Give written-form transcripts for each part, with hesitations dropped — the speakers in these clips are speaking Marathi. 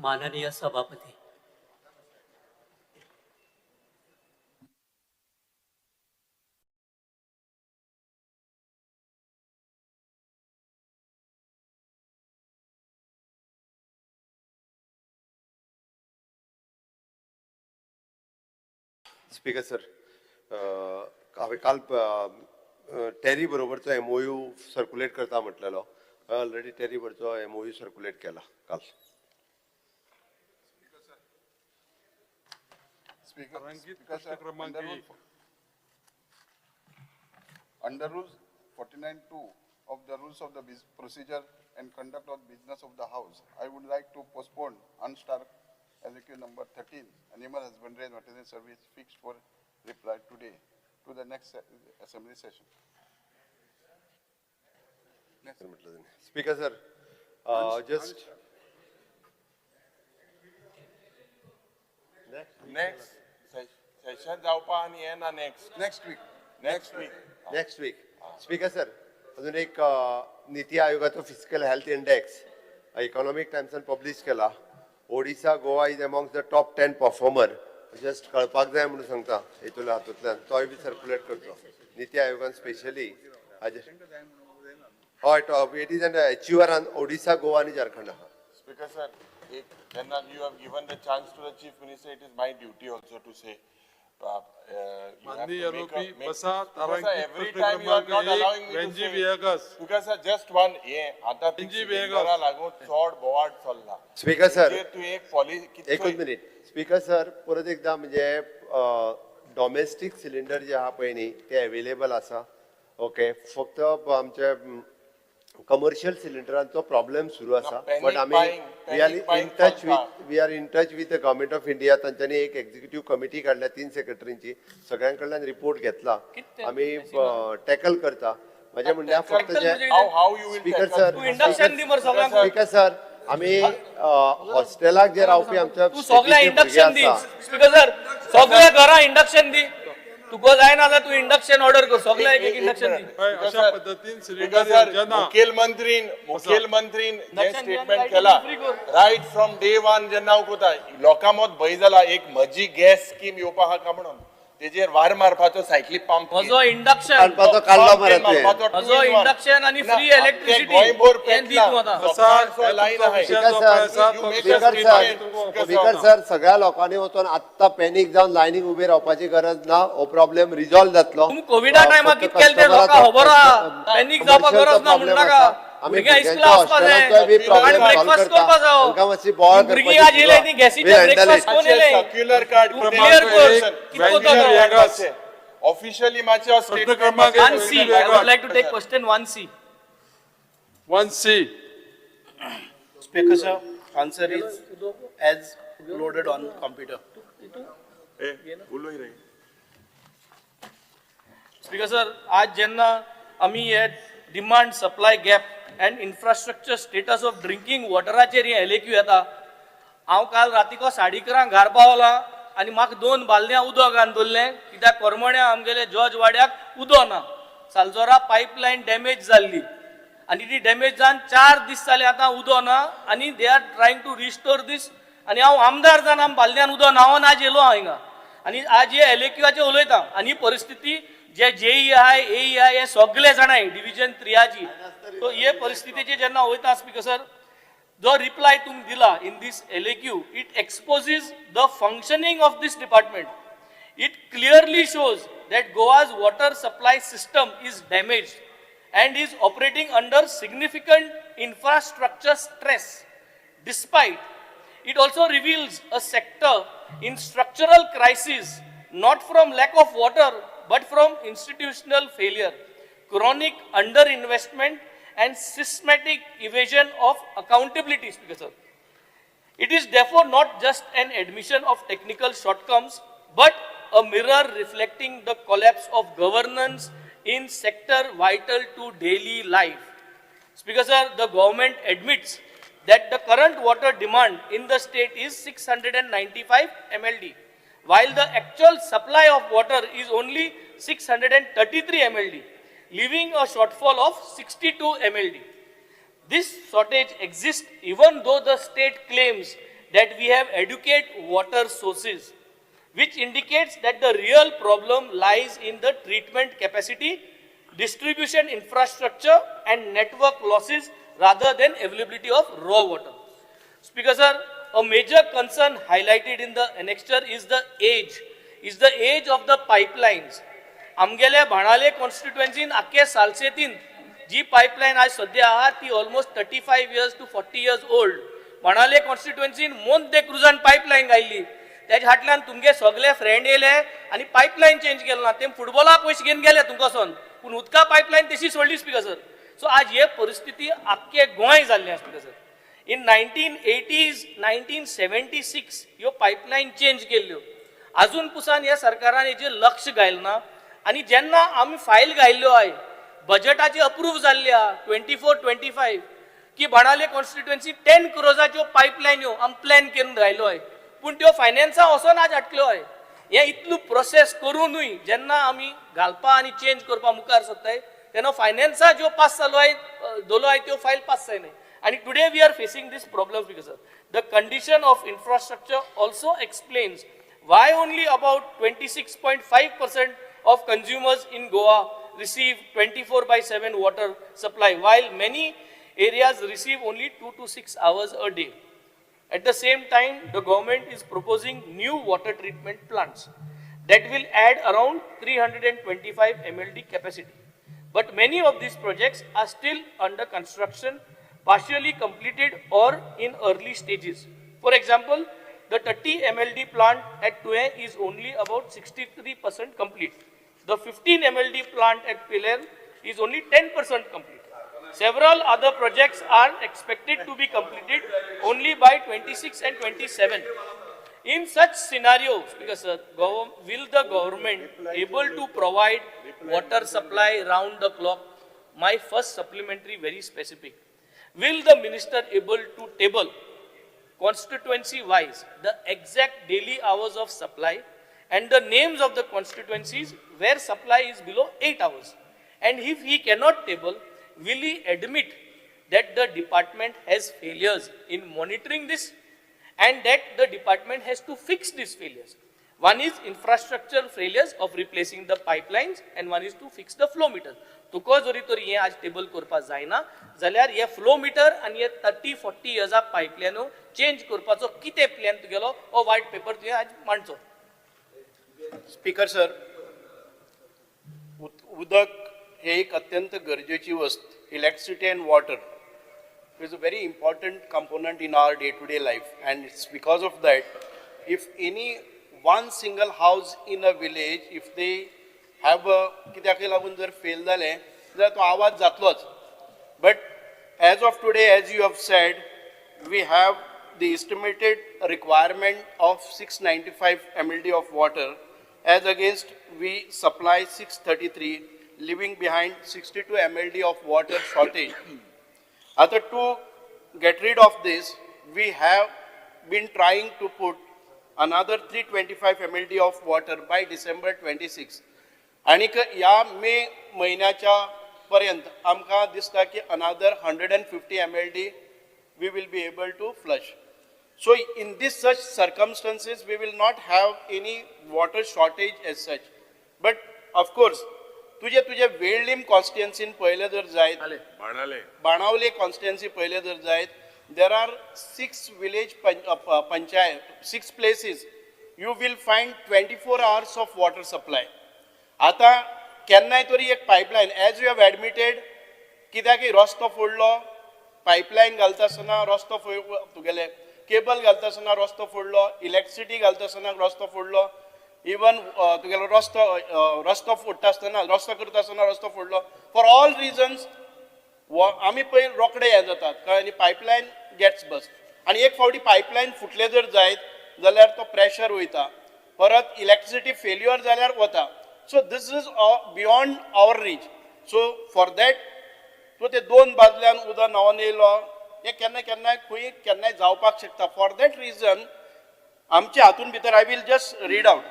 माननीय सभापती, स्पीकर सर, हांवें काल टॅरी बरोबरचो MOU सर्क्युलेट करता म्हटलेलो. ऑलरेडी टॅरी बरोबरचो MOU सर्क्युलेट केला काल. Under rules 49(2) of the rules of the procedure and conduct of business of the House, I would like to postpone Unstar LQ number 13, Animal Husbandry and Veterinary Service fixed for reply today to the next assembly session. Speaker sir, just Next session जावपा आणि हे ना next week. Next week. Speaker sir, अजून एक नीती आयोगाचो फिजिकल हेल्थ इंडेक्स इकॉनॉमिक टाइम्सान पब्लिश केला. Odisha Goa is amongst the top 10 performer. Just कळपाक जाय म्हणून सांगता हेतुल्या हातूंतल्यान तोय बी सर्क्युलेट करचो नीती आयोगान स्पेशली. हय, top it is an achiever on Odisha Goa आणि Jharkhand. Speaker sir, then you have given the chance to the Chief Minister, it is my duty also to say. You have to because every time you are not allowing me to say. Because sir, just one आता सिलेंडरा लागून चोड बोवाड चल्ला. स्पीकर सर, तू एक पॉलिसी एकच मिनिट. स्पीकर सर, परत एकदा म्हणजे डॉमेस्टिक सिलिंडर जे आहा पळय न्ही ते अवेलेबल आसा. ओके, फक्त आमचे कमर्शियल सिलिंडरांचो प्रॉब्लेम सुरू आसा. बट आमी we are in touch with the government of India. तांच्यांनी एक एक्झिक्युटिव्ह कमिटी काडल्या 3 सेक्रेटरींची. सगळ्यां कडल्यान रिपोर्ट घेतला. आमी टॅकल करता. माझ्या म्हणण्यार फक्त जे स्पीकर सर आमी हॉस्टेलाक जे रावपी आमच्या सगळ्या इंडक्शन दी. स्पीकर सर, सगळ्या घरा इंडक्शन दी. तुका जायना जाल्यार तू इंडक्शन ऑर्डर कर. सगळ्या एक इंडक्शन दी. अशा पद्धतीन मुखेलमंत्रीन जे स्टेटमेंट केला राईट फ्रॉम डे 1 जेन्ना हांव कोता लोकां मत भंय जाला एक म्हजी गॅस स्कीम येवपा हा का म्हणून तेजेर वार मारपाचो सायकली पंप म्हजो इंडक्शन म्हजो इंडक्शन आणि फ्री इलेक्ट्रिसिटी हें दी तू आतां. लाईन आहे. स्पीकर सर, सगळ्या लोकांनी वचून आत्ता पॅनिक जावन लायनीक उबे रावपाची गरज ना. हो प्रॉब्लेम रिझॉल्व जातलो. तुम्ही कोविडा टायमार कित केलें ते लोकांक खबर आहा. पॅनिक जावपाक गरज ना म्हणू नाका. भुरग्यां इस्कुला वचपाक जाय आणि ब्रेकफास्ट करपाक जावो. भुरगीं आज येयले ती गॅसीचेर ब्रेकफास्ट कोण येयले सर्क्युलर कार्ड क्लियर कर. कितको तो ऑफिशियली मातशें statement 1C. I would like to take question 1C. 1C. Speaker sir, answer is as loaded on computer. Speaker sir, आज जेन्ना आमी हे demand supply gap and infrastructure status of drinking वॉटराचेर हे LAQ येता. हांव काल रातीको 11:30 घरा पावला आनी म्हाका 2 बालद्यां उदक घालून दवरलें कित्याक करमण्या आमगेले जॉर्ज वाड्याक उदक ना. सालजोरा पायपलायन डॅमेज जाल्ली आनी ती डॅमेज जावन 4 दीस जाले आतां उदक ना आनी they are trying to restore this. आनी हांव आमदार जावन आमी बालद्यान उदक नावान आज येयलो हांव हिंगा आनी आज हे LAQचे उलयता. आनी परिस्थिती जे JEI AEI हे सगळे जाणाय डिव्हिजन 3ची. तो हे परिस्थितीचे जेन्ना वयता स्पीकर सर, जो रिप्लाय तुम्ही दिला in this LAQ, it exposes the functioning of this department. It clearly shows that Goa's water supply system is damaged and is operating under significant infrastructure stress. Despite, it also reveals a sector in structural crisis, not from lack of water, but from institutional failure, chronic underinvestment, and systematic evasion of accountability, Speaker Sir. It is therefore not just an admission of technical shortcomings, but a mirror reflecting the collapse of governance in sector vital to daily life. Speaker Sir, the government admits that the current water demand in the state is 695 MLD, while the actual supply of water is only 633 MLD, leaving a shortfall of 62 MLD. This shortage exists even though the state claims that we have adequate water sources, which indicates that the real problem lies in the treatment capacity, distribution infrastructure and network losses rather than availability of raw water. Speaker sir, a major concern highlighted in the annexure is the age of the pipelines. आमगेले भाणाले कॉन्स्टिट्युएन्सीन आख्खे सालसेतीन जी पायपलायन आज सद्या आहा ती almost 35 years to 40 years old. भाणाले कॉन्स्टिट्युएन्सीन मोंते क्रुजान पायपलायन घायली त्याच्या फाटल्यान तुमगे सगळे फ्रेंड येले आनी पायपलायन चेंज केलो ना ते फुटबॉला पयशे घेवन गेले तुमकां पूण उदका पायपलायन तशी सोडली स्पीकर सर. सो आज हे परिस्थिती आख्खे गोंय जाल्लें आसा स्पीकर सर. इन 1980s 1976 ह्यो पायपलायन चेंज केल्ल्यो अजून पुसान ह्या सरकारान हेजेर लक्ष घायलें ना आनी जेन्ना आमी फायल घायल्ल्यो आय बजेटाची अप्रूव्ह जाल्ली आहा 24-25 की बाणाले कॉन्स्टिट्युएन्सी 10 crores पायपलायन्यो आमी प्लॅन करून घायलो आय पूण त्यो फायनान्सा वचोन आज हाडटल्यो आय. हे इतलो प्रोसेस करूनय जेन्ना आमी घालपा आनी चेंज करपा मुखार सोदताय तेन्ना फायनान्सा ज्यो पास जालो आय दोलो आय त्यो फायल पास जायनाय. And today we are facing this problem because the condition of infrastructure also explains why only about 26.5% of consumers in Goa receive 24/7 water supply, while many areas receive only 2 to 6 hours a day. At the same time, the government is proposing new water treatment plants that will add around 325 MLD capacity. But many of these projects are still under construction, partially completed or in early stages. For example, the 30 MLD plant at Tue is only about 63% complete. The 15 MLD plant at Pilar is only 10% complete. Several other projects are expected to be completed only by 26 and 27. In such scenarios, because will the government able to provide water supply round the clock? My first supplementary very specific. Will the minister able to table constituency wise the exact daily hours of supply and the names of the constituencies where supply is below 8 hours? And if he cannot table, will he admit that the department has failures in monitoring this and that the department has to fix these failures? One is infrastructural failures of replacing the pipelines and one is to fix the flow meter. तुको जरी तर हे आज टेबल करपा जायना जाल्यार हे फ्लो मिटर आनी हे 30-40 years पायपलायनो चेंज करपाचो कितें प्लॅन तुगेलो हो व्हाईट पेपर तुवें आज मांडचो. स्पीकर सर, उदक हे एक अत्यंत गरजेची वस्त. Electricity end water is a very important component in our day-to-day life, and it's because of that if any one single house in a village, if they have a कित्याक लागून जर फेल जाले जाल्यार तो आवाज जातलोच. But as of today, as you have said, we have the estimated requirement of 695 MLD of water, as against we supply 633, leaving behind 62 MLD of water shortage. Other to get rid of this, we have been trying to put another 325 MLD of water by December 26. आणि या मे महिन्याच्या पर्यंत आमकां दिसता की another 150 MLD we will be able to flush. So in this such circumstances, we will not have any water shortage as such. But of course, तुझे वेळलिम कॉन्स्टिट्युएन्सीन पळयलें जर जायत, बाणावले कॉन्स्टिट्युएन्सी पळयलें जर जायत, there are 6 village panchayat, 6 places you will find 24 hours of water supply. आता केन्नाय तरी एक pipeline, as you have admitted, कित्याक रस्तो फोडलो, पायपलायन घालता आसतना रस्तो तुगेले केबल घालता आसतना रस्तो फोडलो, इलेक्ट्रिसिटी घालता आसतना रस्तो फोडलो, इवन तुगेलो रस्तो फोडटा आसतना रस्तो करता आसतना रस्तो फोडलो. फॉर ऑल रिजन्स आमी पळय रोखडे हे जातात कळ्ळें, पायपलायन गेट्स बस्ट. आनी एक फावटी पायपलायन फुटले जर जायत जाल्यार तो प्रेशर वयता, परत इलेक्ट्रिसिटी फेल्युअर जाल्यार वता. So this is beyond our reach. So for that, तो ते 2 बाजल्यान उदक न्हांवन येयलो, हे केन्ना खंय केन्नाय जावपाक शकता. For that reason, आमच्या हातून भितर I will just read out.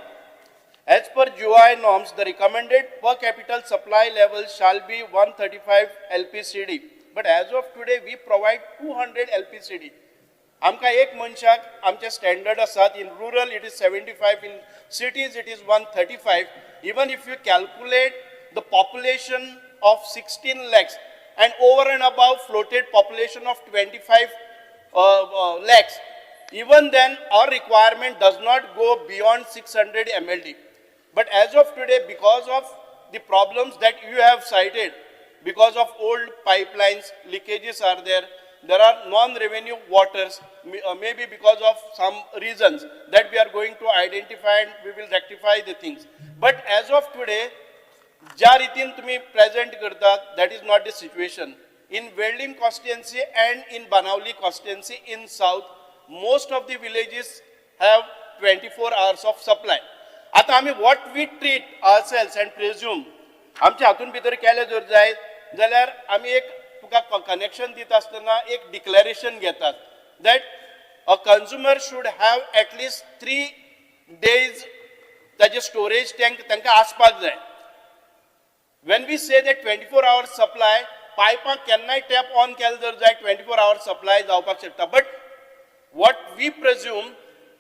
As per GOI norms, the recommended per capita supply level shall be 135 LPCD. But as of today, we provide 200 LPCD. आमकां एक मनशाक आमचे स्टँडर्ड आसात in rural it is 75 in cities it is 135 even if you calculate the population of 16 lakhs and over and above floated population of 25 lakhs even then our requirement does not go beyond 600 mld but as of today because of the problems that you have cited because of old pipelines leakages are there are non-revenue waters, maybe because of some reasons that we are going to identify and we will rectify the things. But as of today, ज्या रितीन तुम्ही present करतात, that is not the situation. In Welding constituency and in Banavli constituency in south, most of the villages have 24 hours of supply. आता आम्ही what we treat ourselves and presume, आमच्या हातून भितर केले जर जाय जाल्यार आम्ही एक तुका कनेक्शन दिता आसतना एक डिक्लेरेशन घेतात that a consumer should have at least 3 days ताजे स्टोरेज टँक तांकां आसपाक जाय. when we say that 24 hours supply पायपाक केन्नाय टॅप ऑन केलें जर जाय 24 hours supply जावपाक शकता but what we presume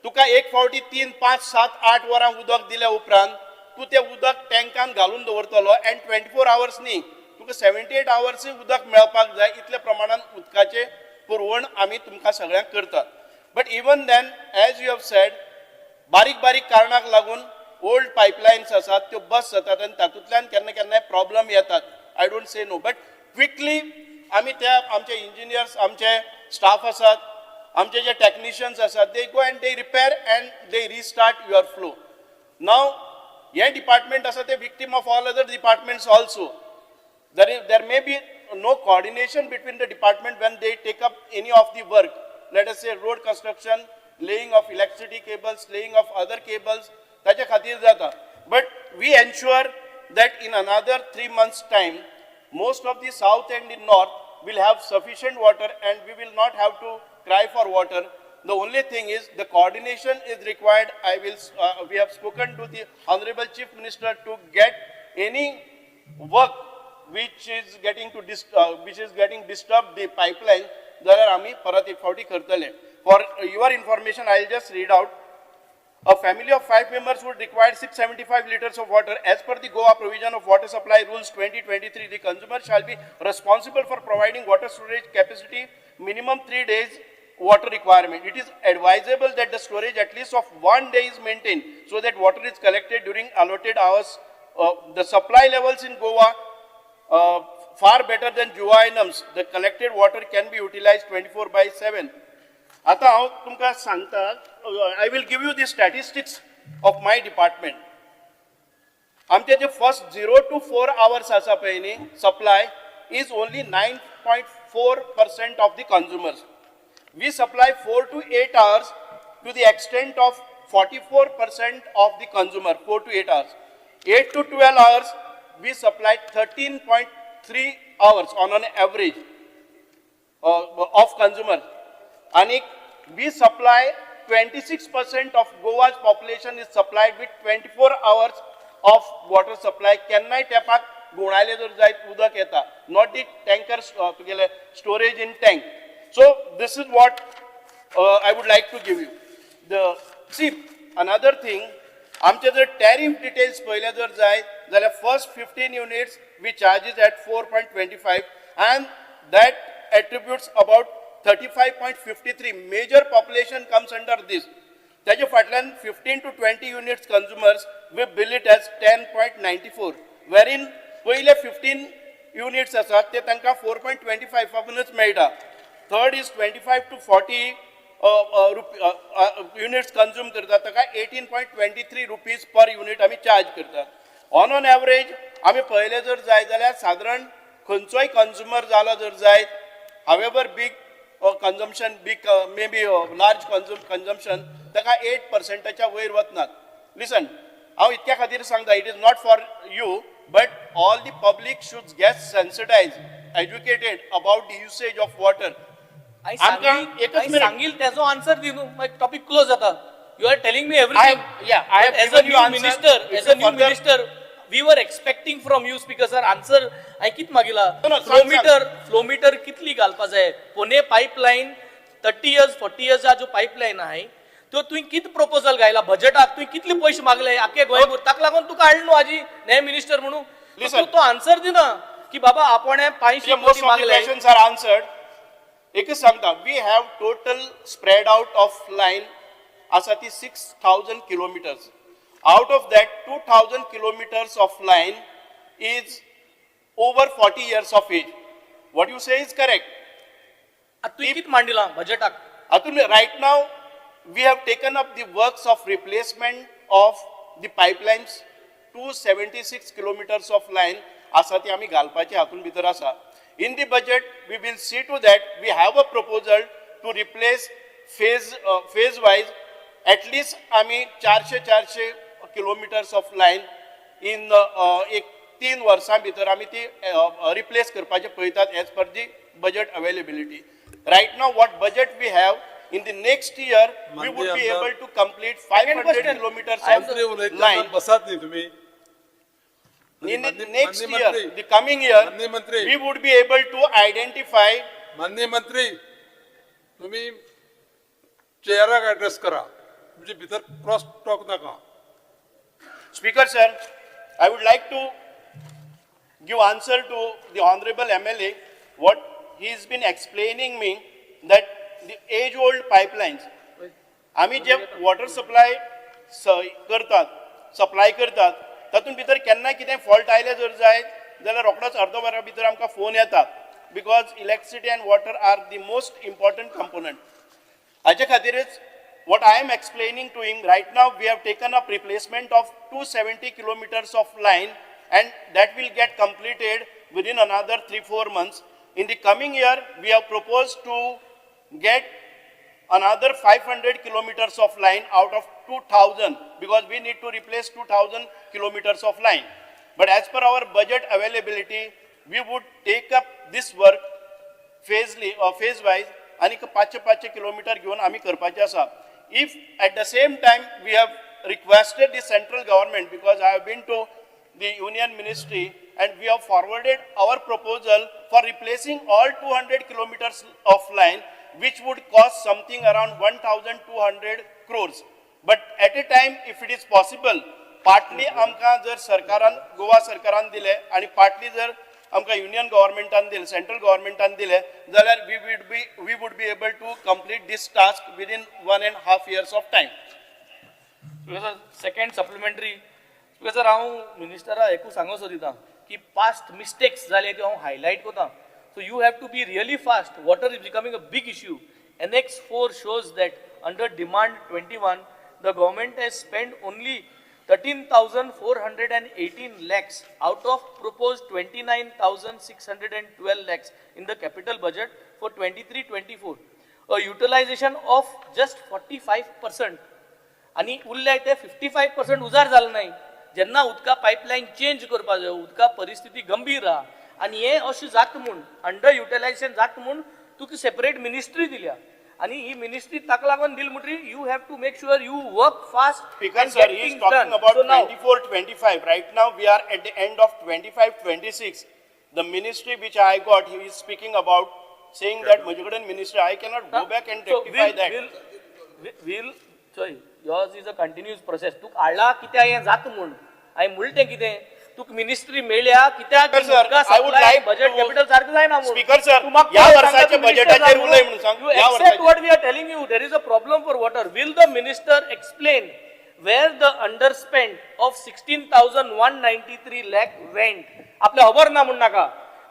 तुका एक फावटी 3, 5, 7, 8 वरां उदक दिल्या उपरांत तूं तें उदक टँकान घालून दवरतलो and 24 hours न्ही तुका 78 hours उदक मेळपाक जाय इतल्या प्रमाणान उदकाचे पुरवण आमी तुमकां सगळ्यांक करतात. But even then as you have said बारीक बारीक कारणाक लागून ओल्ड पायपलायन्स आसात त्यो बस जातात आनी तातूंतल्यान केन्ना केन्नाय प्रॉब्लम येतात. I don't say no but quickly आमी त्या आमचे इंजिनियर्स आमचे स्टाफ आसात आमचे जे टेक्निशियन्स आसात they go and they repair and they restart your flow. Now हे डिपार्टमेंट आसा ते victim of all other departments also. There may be no coordination between the department when they take up any of the work. Let us say road construction, laying of electricity cables, laying of other cables. ताचे खातीर जाता. But we ensure that in another 3 months' time, most of the south and the north will have sufficient water and we will not have to cry for water. The only thing is the coordination is required. We have spoken to the Honorable Chief Minister to get any work which is getting disturbed the pipeline जाल्यार आमी परत एक फावटी करतले. For your information, I'll just read out. A family of 5 members would require 675 liters of water. As per the Goa Provision of Water Supply Rules 2023, the consumer shall be responsible for providing water storage capacity minimum 3 days water requirement. It is advisable that the storage at least of 1 day is maintained so that water is collected during allotted hours. The supply levels in Goa far better than Juvainums. The collected water can be utilized 24/7. आता हांव तुमकां सांगता, I will give you the statistics of my department. आमचे जे first 0 to 4 hours आसा पळय न्ही supply is only 9.4% of the consumers. We supply 4 to 8 hours to the extent of 44% of the consumer, 4 to 8 hours. 8 to 12 hours we supply 13.3 hours on an average of consumer. And we supply 26% of Goa's population is supplied with 24 hours of water supply. केन्नाय टॅपाक गुणायले जर जायत उदक येता, not the tanker तुगेले storage in tank. So this is what I would like to give you. See, another thing, आमचे जर tariff details पहिले जर जायत जाल्यार first 15 units we charges at 4.25 and that attributes about 35.53. Major population comes under this. त्याचे फाटल्यान 15 to 20 units consumers we bill it as 10.94 wherein पहिले 15 units आसात ते तांकां 4.25 पासूनच मेळटा. Third is 25 to 40 units consume करतात ताका 18.23 rupees per unit आमी चार्ज करतात. On an average आमी पहिले जर जाय जाल्यार साधारण खंयचोय कंज्युमर जालो जर जायत however big consumption, maybe large consumption, ताका 8% वयर वचनात. Listen, हांव इतक्या खातीर सांगता, it is not for you, but all the public should get sensitized, educated about the usage of water. सांगील त्याचो आन्सर दिनु मागीर टॉपिक क्लोज जाता. You are telling me everything. I have as a given you new answer. minister, we were expecting from you, speaker sir, answer. I कित मागिला. No, flow meter कितली घालपा जाय. पुणे pipeline 30 years 40 years जो पाईपलाईन आहे तो तुम्ही किती प्रपोजल घायला बजेटात तुम्ही कितले पैसे मागले आखे गोंयभर ताका लागून तुका हाडलो आजी न्याय मिनिस्टर म्हणून Listen. तो आन्सर दिना की बाबा आपण 500 most कोटी of the मागले questions are answered. एकच सांगता, we have total spread out of line असा ती 6,000 kilometers. Out of that, 2,000 kilometers of line is over 40 years of age. What you say is correct. तुम्ही किती मांडिला बजेटाक Atul, right now, we have taken up the works of replacement of the pipelines. 276 kilometers of line asa ti ami galpache hatun bhitar asa. In the budget, we will see to that we have a proposal to replace phase wise at least ami 400 kilometers of line in ek 3 वर्सां भितर आमी ती replace करपाचे पळयतात as per the budget availability. Right now, what budget we have, in the next year, we would be able to complete 500 kilometers of line. बसात नाही तुम्ही In the माननीय next year, मंत्री, the coming year, माननीय मंत्री, we would be able to identify. माननीय मंत्री तुम्ही चेहरा ऍड्रेस करा म्हणजे भितर क्रॉस टॉक नका. Speaker sir, I would like to give answer to the honorable MLA what he has been explaining me that the age-old pipelines, आम्ही जे water supply supply करतात तातूंत भितर केन्ना कितें फॉल्ट आयले जर जायत जाल्यार रोखडोच अर्दो वरा भितर आमकां फोन येता because electricity and water are the most important component. हाचे खातीरच what I am explaining to him right now, we have taken up replacement of 270 kilometers of line and that will get completed within another 3-4 months. In the coming year, we have proposed to get another 500 kilometers of line out of 2,000 because we need to replace 2,000 kilometers of line. But as per our budget availability, we would take up this work phase wise आणि 500 kilometer घेऊन आम्ही करपाचे आसा. If at the same time we have requested the central government, because I have been to the union ministry and we have forwarded our proposal for replacing all 200 kilometers of line, which would cost something around 1,200 crores. But at a time, if it is possible, partly आमकां जर सरकारान गोवा सरकारान दिले आणि partly जर आमकां union governmentan दिले, central governmentan दिले, जाल्यार we would be able to complete this task within 1.5 years of time. Second supplementary जर हांव मिनिस्टरा एकू सांगो सोदिता की पास्ट मिस्टेक्स जाले त्यो हांव हायलायट कोता. So you have to be really fast. Water is becoming a big issue. Annex 4 shows that under demand 21, the government has spent only 13,418 lakhs out of proposed 29,612 lakhs in the capital budget for 23-24. A utilization of just 45%. आणि उरले ते 55% उजार झालं नाही. जेन्ना उदका पाईपलाईन चेंज करपा जाय, उदका परिस्थिती गंभीर आहा आणि हे अशें जाता म्हूण अंडर युटिलायझेशन जाता म्हूण तुका सेपरेट मिनिस्ट्री दिल्या आणि ही मिनिस्ट्री ताका लागून दिली म्हणटरी you have to make sure you work fast. Speaker sir, he is talking about 24-25. Right now we are at the end of 25-26. The ministry which I got, he is speaking about saying that Majugadan ministry, I cannot go back and rectify that. Yours is a continuous process. तुक आडला कित्या हे जाता म्हूण हांवें म्हणलें कितें तुक मिनिस्ट्री मेळ्ळ्या कित्याक Sir, I would like budget to- capital सारकें जायना म्हूण. Speaker sir, या वर्साच्या बजेटाचेर उलय म्हणून सांग. You या accept वर्साच्या- what we are telling you. There is a problem for water. Will the minister explain where the underspend of 16,193 lakh went? आपल्या खबर ना म्हण नाका.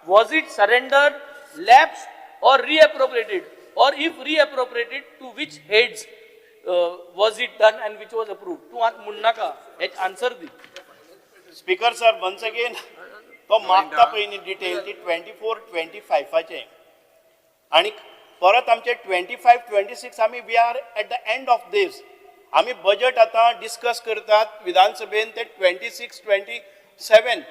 Was it surrendered, lapsed or reappropriated? Or if reappropriated, to which heads was it done and which was approved? तू आत म्हण नाका. हेच आन्सर दी. Speaker sir, once again, तो मागता पयलीं डिटेल ती 24-25चे आणि परत आमचे 25-26 आमी we are at the end of this. आमी बजेट आतां डिस्कस करतात विधानसभेन ते 26-27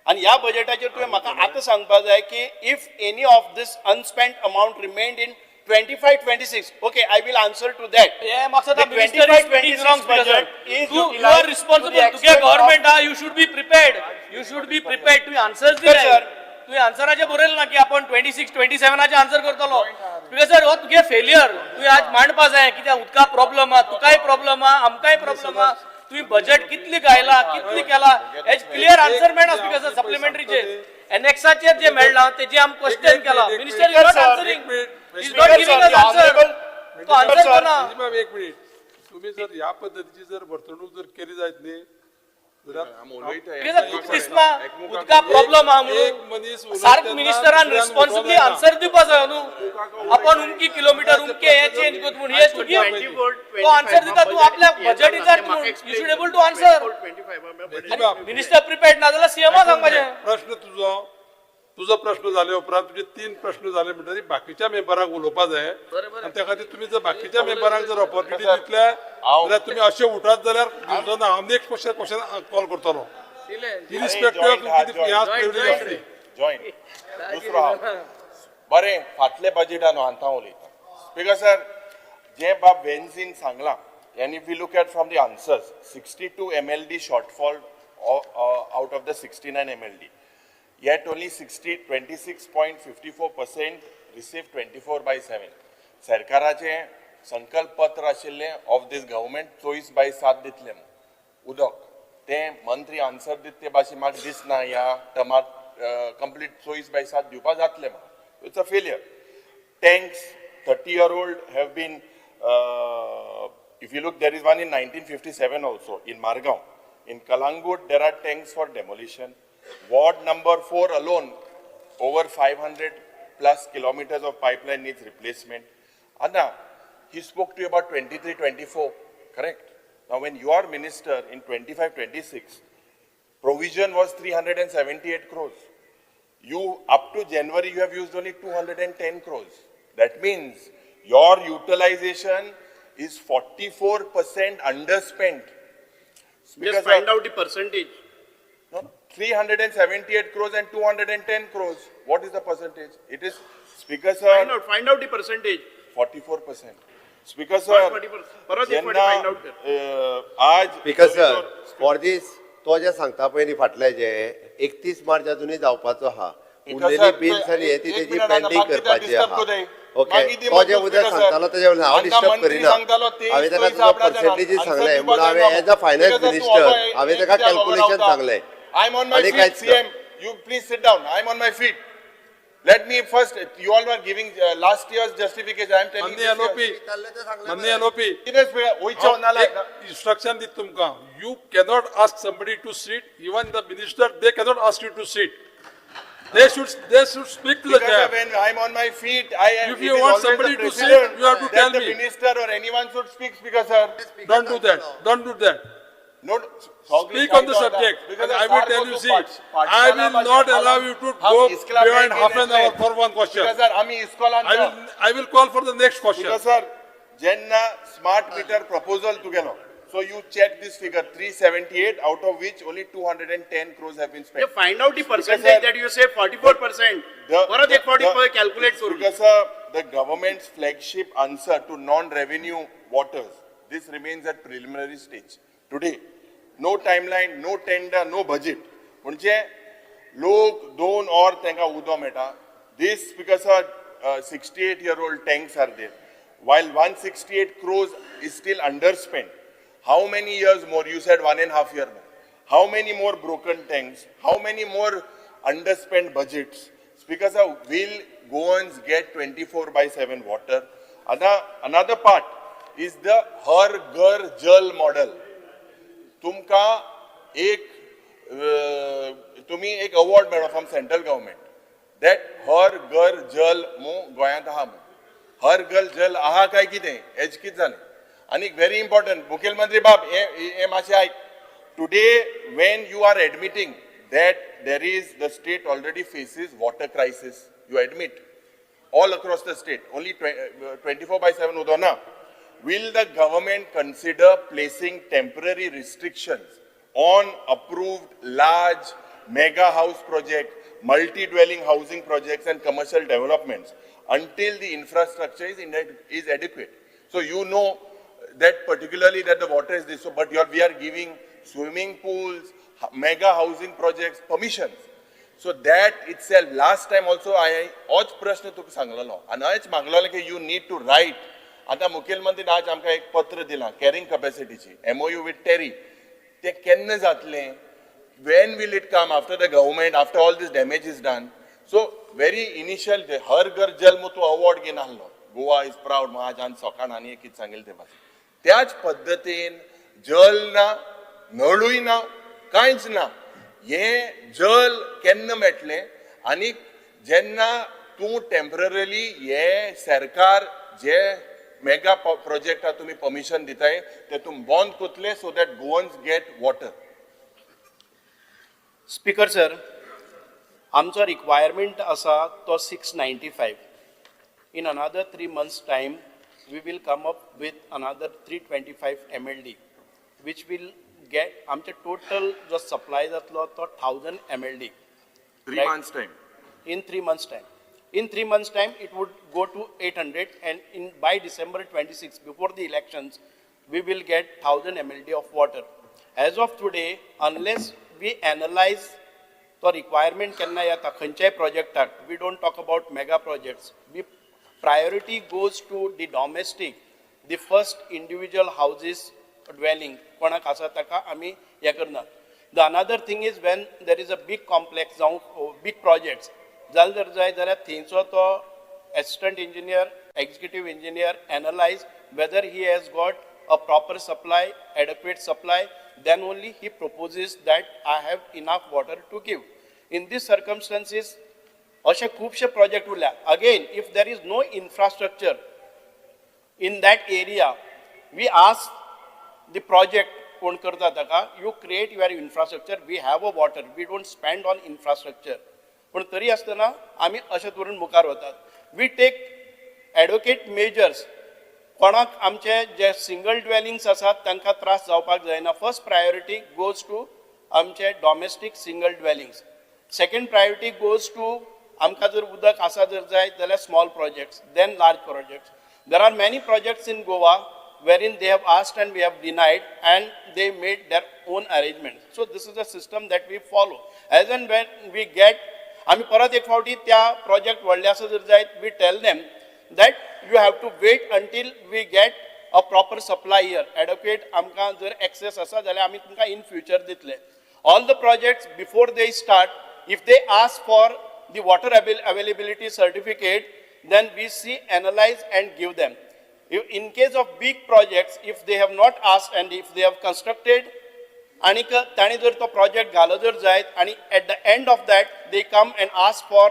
आणि ह्या बजेटाचेर तुवें म्हाका आतां सांगपाक जाय की if any of this unspent amount remained in 25-26, okay, I will answer to that. Yeah, Maksud, The the minister is speaking 25-26 wrong, budget Speaker, is sir. You utilized are responsible. to the To extent get government, of- you should be prepared. You should be prepared. तुम्ही आन्सर्स Sir, दिले. sir. तुम्ही आन्सराचे बरयले ना की आपण 26-27 आन्सर करतलो. स्पीकर सर हो तुगे फेलियर तुवें आज मांडपा जाय कित्याक उदका प्रॉब्लम आहा तुकाय प्रॉब्लम आहा आमकाय प्रॉब्लम आहा तुम्ही बजेट कितली गायला कितली केला हेच क्लियर आन्सर मेळना स्पीकर सर सप्लिमेंटरीचे एनेक्साचेर जे मेळ्ळा तेजे आम क्वेश्चन केला minister is not answering is not giving us answer तो आन्सर कोना मॅम एक मिनिट तुम्ही जर ह्या पद्धतीची जर वर्तणूक जर केली जायत न्ही कित्याक तुका दिसना उदका प्रॉब्लम आहा एक म्हणून मनीस सार्क मिनिस्टरान रिस्पॉन्सिबली आन्सर दिवपा जाय न्हू आपण उमकी किलोमीटर उमके हे चेंज करत म्हणून हे स्टुडिओ तो आन्सर दिता तू आपल्या बजेट विचार म्हणून you should able to answer minister prepared ना जाल्यार सीएमआ सांगपाचें प्रश्न तुझो प्रश्न जाले उपरांत तुझे 3 प्रश्न जाले म्हणटरी बाकीच्या मेंबरांक उलोवपा जाय आनी त्या खातीर तुम्ही जर बाकीच्या मेंबरांक जर ऑपॉर्च्युनिटी दितल्या जाल्यार तुम्ही अशे उठात जाल्यार दिवचो ना हांव नेक्स्ट क्वेश्चन कॉल करतलो इरिस्पेक्टिव्ह ऑफ कितें ह्या प्रिविलेज आसली जॉईन दुसरो बरें फाटले बजेटान हांव उलयतां स्पीकर सर जे बाब वेन्सीन सांगलां and if we look at from the answers 62 MLD shortfall out of the 69 MLD yet only 26.54% received 24/7 सरकाराचे संकल्प पत्र आशिल्ले ऑफ दिस गव्हर्मेंट 24/7 दितले उदक ते मंत्री आन्सर दित ते भाशेन म्हाका दिसना ह्या टर्मात कंप्लीट 24/7 दिवपा जातले म्हाका it's a failure tanks 30-year-old have been if you look, there is one in 1957 also in Margao. In Kalangut, there are tanks for demolition. Ward number 4 alone, over 500 plus kilometers of pipeline needs replacement. Anna, he spoke to you about 23-24, correct? Now, when you are minister in 25-26, provision was 378 crores. You, up to January, you have used only 210 crores. That means your utilization is 44% underspent. Just find out the percentage. No, 378 crores and 210 crores. What is the percentage? It is, Speaker sir, Find out the percentage. 44%. Speaker sir, What 40%? Parot एक फावटी find out कर. आज स्पीकर सर फॉर दीस तो जे सांगता पळय न्ही फाटले जे 31 मार्च अजूनही जावपाचो आहा उरलेली बिल्स आनी हे ती तेजी पेंडिंग करपाची आहा ओके तो जे उद्या सांगतालो तेजे हांव डिस्टर्ब करिना हांवें ताका तुजो पर्सेंटेजीस सांगले म्हणून हांवें एज अ फायनान्स मिनिस्टर हांवें ताका कॅल्क्युलेशन सांगले I'm on my आणि feet, कांयच ना. CM. You please sit down. I'm on my feet. Let me first, you all were giving last year's justification. I'm telling मन्नी you. एलओपी मन्नी LOP Speaker, instruction dit tumka you cannot ask somebody to sit even the minister they cannot ask you to sit they should speak to the chair when I'm on my feet, I am. If it you is want always somebody the to sit, president you have to that tell the me. minister or anyone should speak, Speaker sir. don't do that No, speak on the subject and I will tell you see I will not allow you to go beyond half an hour for one question Speaker sir, आम्ही इस्कॉलान I will call for the next question Speaker sir, jenna smart meter proposal together. So you check this figure 378 out of which only 210 crores have been spent. Yeah, find out the percentage sir, that you say 44%. परत एक फावटी calculate करू. Because sir, the government's flagship answer to non-revenue waters, this remains at preliminary stage. Today, no timeline, no tender, no budget. म्हणजे लोक 2 or त्यांका उदो Meta. This because sir, 68-year-old tanks are there. While 168 crores is still underspent. How many years more? You said 1.5 years more. How many more broken tanks? How many more underspent budgets? Speaker sir, will Goans get 24/7 water? Another part is the Har Ghar Jal model. तुमका तुम्ही एक अवॉर्ड मेळ्ळो फ्रॉम सेंट्रल गव्हर्मेंट दॅट हर घर जल मू गोंयांत आहा हर घर जल आहा काय कितें हेज कितें जालें आनी व्हेरी इम्पॉर्टंट मुखेलमंत्री बाब हे मातशें आयक today when you are admitting that there is the state already faces water crisis. You admit all across the state, only 24/7 udona. Will the government consider placing temporary restrictions on approved large mega house projects, multi-dwelling housing projects and commercial developments until the infrastructure is adequate? So you know that particularly that the water is this, so, but we are giving swimming pools, mega housing projects, permissions. So that itself, last time also होच प्रश्न तुका सांगलेलो आनी हांवेंच मागलेलो की you need to write. आतां मुखेलमंत्रीन आज आमकां एक पत्र दिलां कॅरिंग कॅपॅसिटीची MOU with TERI. तें केन्ना जातलें? When will it come? After the government, after all this damage is done. So very initial, the Har Ghar Jal Mutu award घेवन आहलो. Goa is proud. महाजान सोकान आनी एक कितें सांगिल्लें तें भाशेन. त्याच पद्दतीन जल ना, नळूय ना, कांयच ना. हे जल केन्ना मेळटलें आनी जेन्ना तूं टेम्पररी हे सरकार जे मेगा प्रोजेक्टा तुम्ही परमिशन दिताय ते तुम बंद कोतले so that Goans get water. Speaker sir, आमचो रिक्वायरमेंट आसा तो 695. In another 3 months' time, we will come up with another 325 MLD, which will get आमचे total जो supply जातलो तो 1000 MLD. 3 months time. In 3 months' time. In 3 months' time, it would go to 800, and by December 26, before the elections, we will get 1000 MLD of water. As of today, unless we analyze the requirement केन्ना येता खंयच्याय projectak, we don't talk about mega projects. Priority goes to the domestic, the first individual houses dwelling. कोणाक आसा ताका आमी हे करना. The another thing is when there is a big complex, big projects, जाल्यार जाय जाल्यार थंयचो तो assistant engineer, executive engineer analyze whether he has got a proper supply, adequate supply, then only he proposes that I have enough water to give. In these circumstances, अशे खूबशे project उरल्या. Again, if there is no infrastructure in that area, we ask the project कोण करता ताका, you create your infrastructure, we have a water, we don't spend on infrastructure. पण तरी आसतना आमी अशे तरेन मुखार वतात. We take advocate measures. कोणाक आमचे जे सिंगल ड्वेलिंग्स आसात तांकां त्रास जावपाक जायना. फर्स्ट प्रायोरिटी गोज टू आमचे domestic single dwellings. Second priority goes to आमकां जर उदक आसा जर जाय जाल्यार small projects, then large projects. There are many projects in Goa wherein they have asked and we have denied and they made their own arrangements. So this is the system that we follow. As and when we get, आमी परत एक फावटी त्या प्रोजेक्ट व्हडले आसा जर जायत, we tell them that you have to wait until we get a proper supply here. Adequate आमकां जर access आसा जाल्यार आमी तुमकां in future दितले. All the projects before they start, if they ask for the water availability certificate, then we see, analyze and give them. In case of big projects, if they have not asked and if they have constructed, आणि ताणी जर तो project घालो जर जायत आणि at the end of that they come and ask for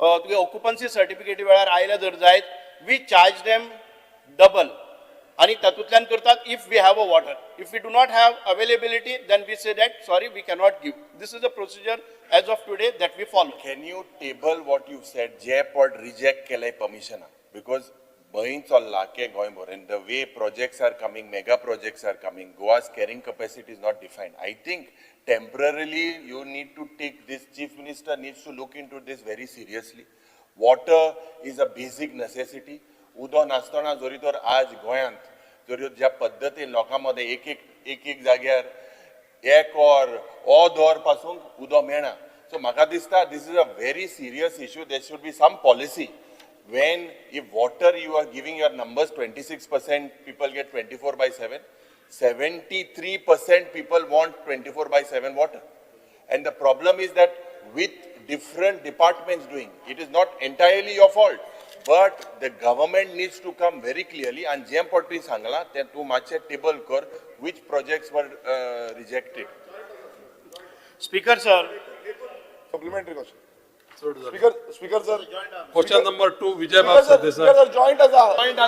तुगे occupancy certificate वेळार आयले जर जायत, we charge them double. आणि तातूंतल्यान करतात if we have a water. If we do not have availability, then we say that sorry, we cannot give. This is the procedure as of today that we follow. Can you table what you said? J-Pod reject केले permission because बहीण चल्ला के गोंयभर and the way projects are coming, mega projects are coming, Goa's carrying capacity is not defined. I think temporarily you need to take this, Chief Minister needs to look into this very seriously. Water is a basic necessity. उदो नासतना जरी तर आज गोंयांत जरी ज्या पद्दतीन लोकांमध्ये एक जाग्यार एक or दोर पासून उदो मेळना. So म्हाका दिसता this is a very serious issue. There should be some policy. When if water you are giving your numbers 26% people get 24/7, 73% people want 24/7 water. And the problem is that with different departments doing, it is not entirely your fault. But the government needs to come very clearly and JM Potri Sangala, then to match a table kor which projects were rejected. Speaker sir, Supplementary question. Speaker sir. Question number 2 विजय बाब सरदेसाई. Speaker sir, joint आसा. Joint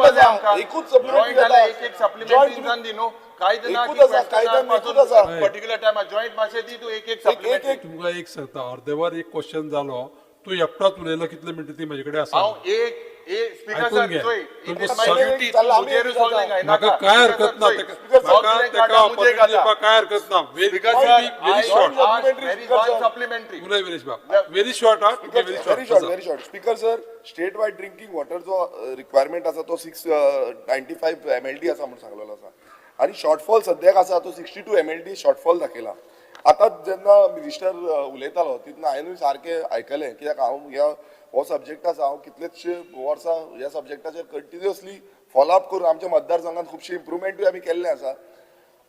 आसा. एकूच supplementary जाता. एक supplementary जान दिनो. काय देना की एकूच आसा. particular time joint मासे दी तू एक supplementary. तुमका एक सांगता अर्देवर एक क्वेश्चन जालो. तू एकटाच उलयलो कितले मिनिट ती माझ्याकडे आसा. हांव एक स्पीकर ऐकून सर घे. सोय तुमकां ड्युटी मुझे रिसॉल्विंग आहे म्हाका काय हरकत ना. म्हाका तेका ऑपॉर्च्युनिटी दिवपाक काय हरकत ना. Very short. सप्लिमेंटरी उलय विरेश बाब. व्हेरी शॉर्ट हा. Very short. Speaker sir, state wide drinking water जो requirement आसा तो 695 MLD आसा म्हणून सांगलेलो आसा. आणि shortfall सद्याक आसा तो 62 MLD shortfall दाखयला. आतां जेन्ना मिनिस्टर उलयतालो तितून हांवेंय सारकें आयकलें कित्याक हांव हो सब्जेक्ट आसा हांव कितलेशे वर्सां ह्या सब्जेक्टाचेर कंटिन्युअसली फॉलोअप करून आमच्या मतदारसंघात खुबशी इम्प्रुवमेंटूय आमी केल्लें आसा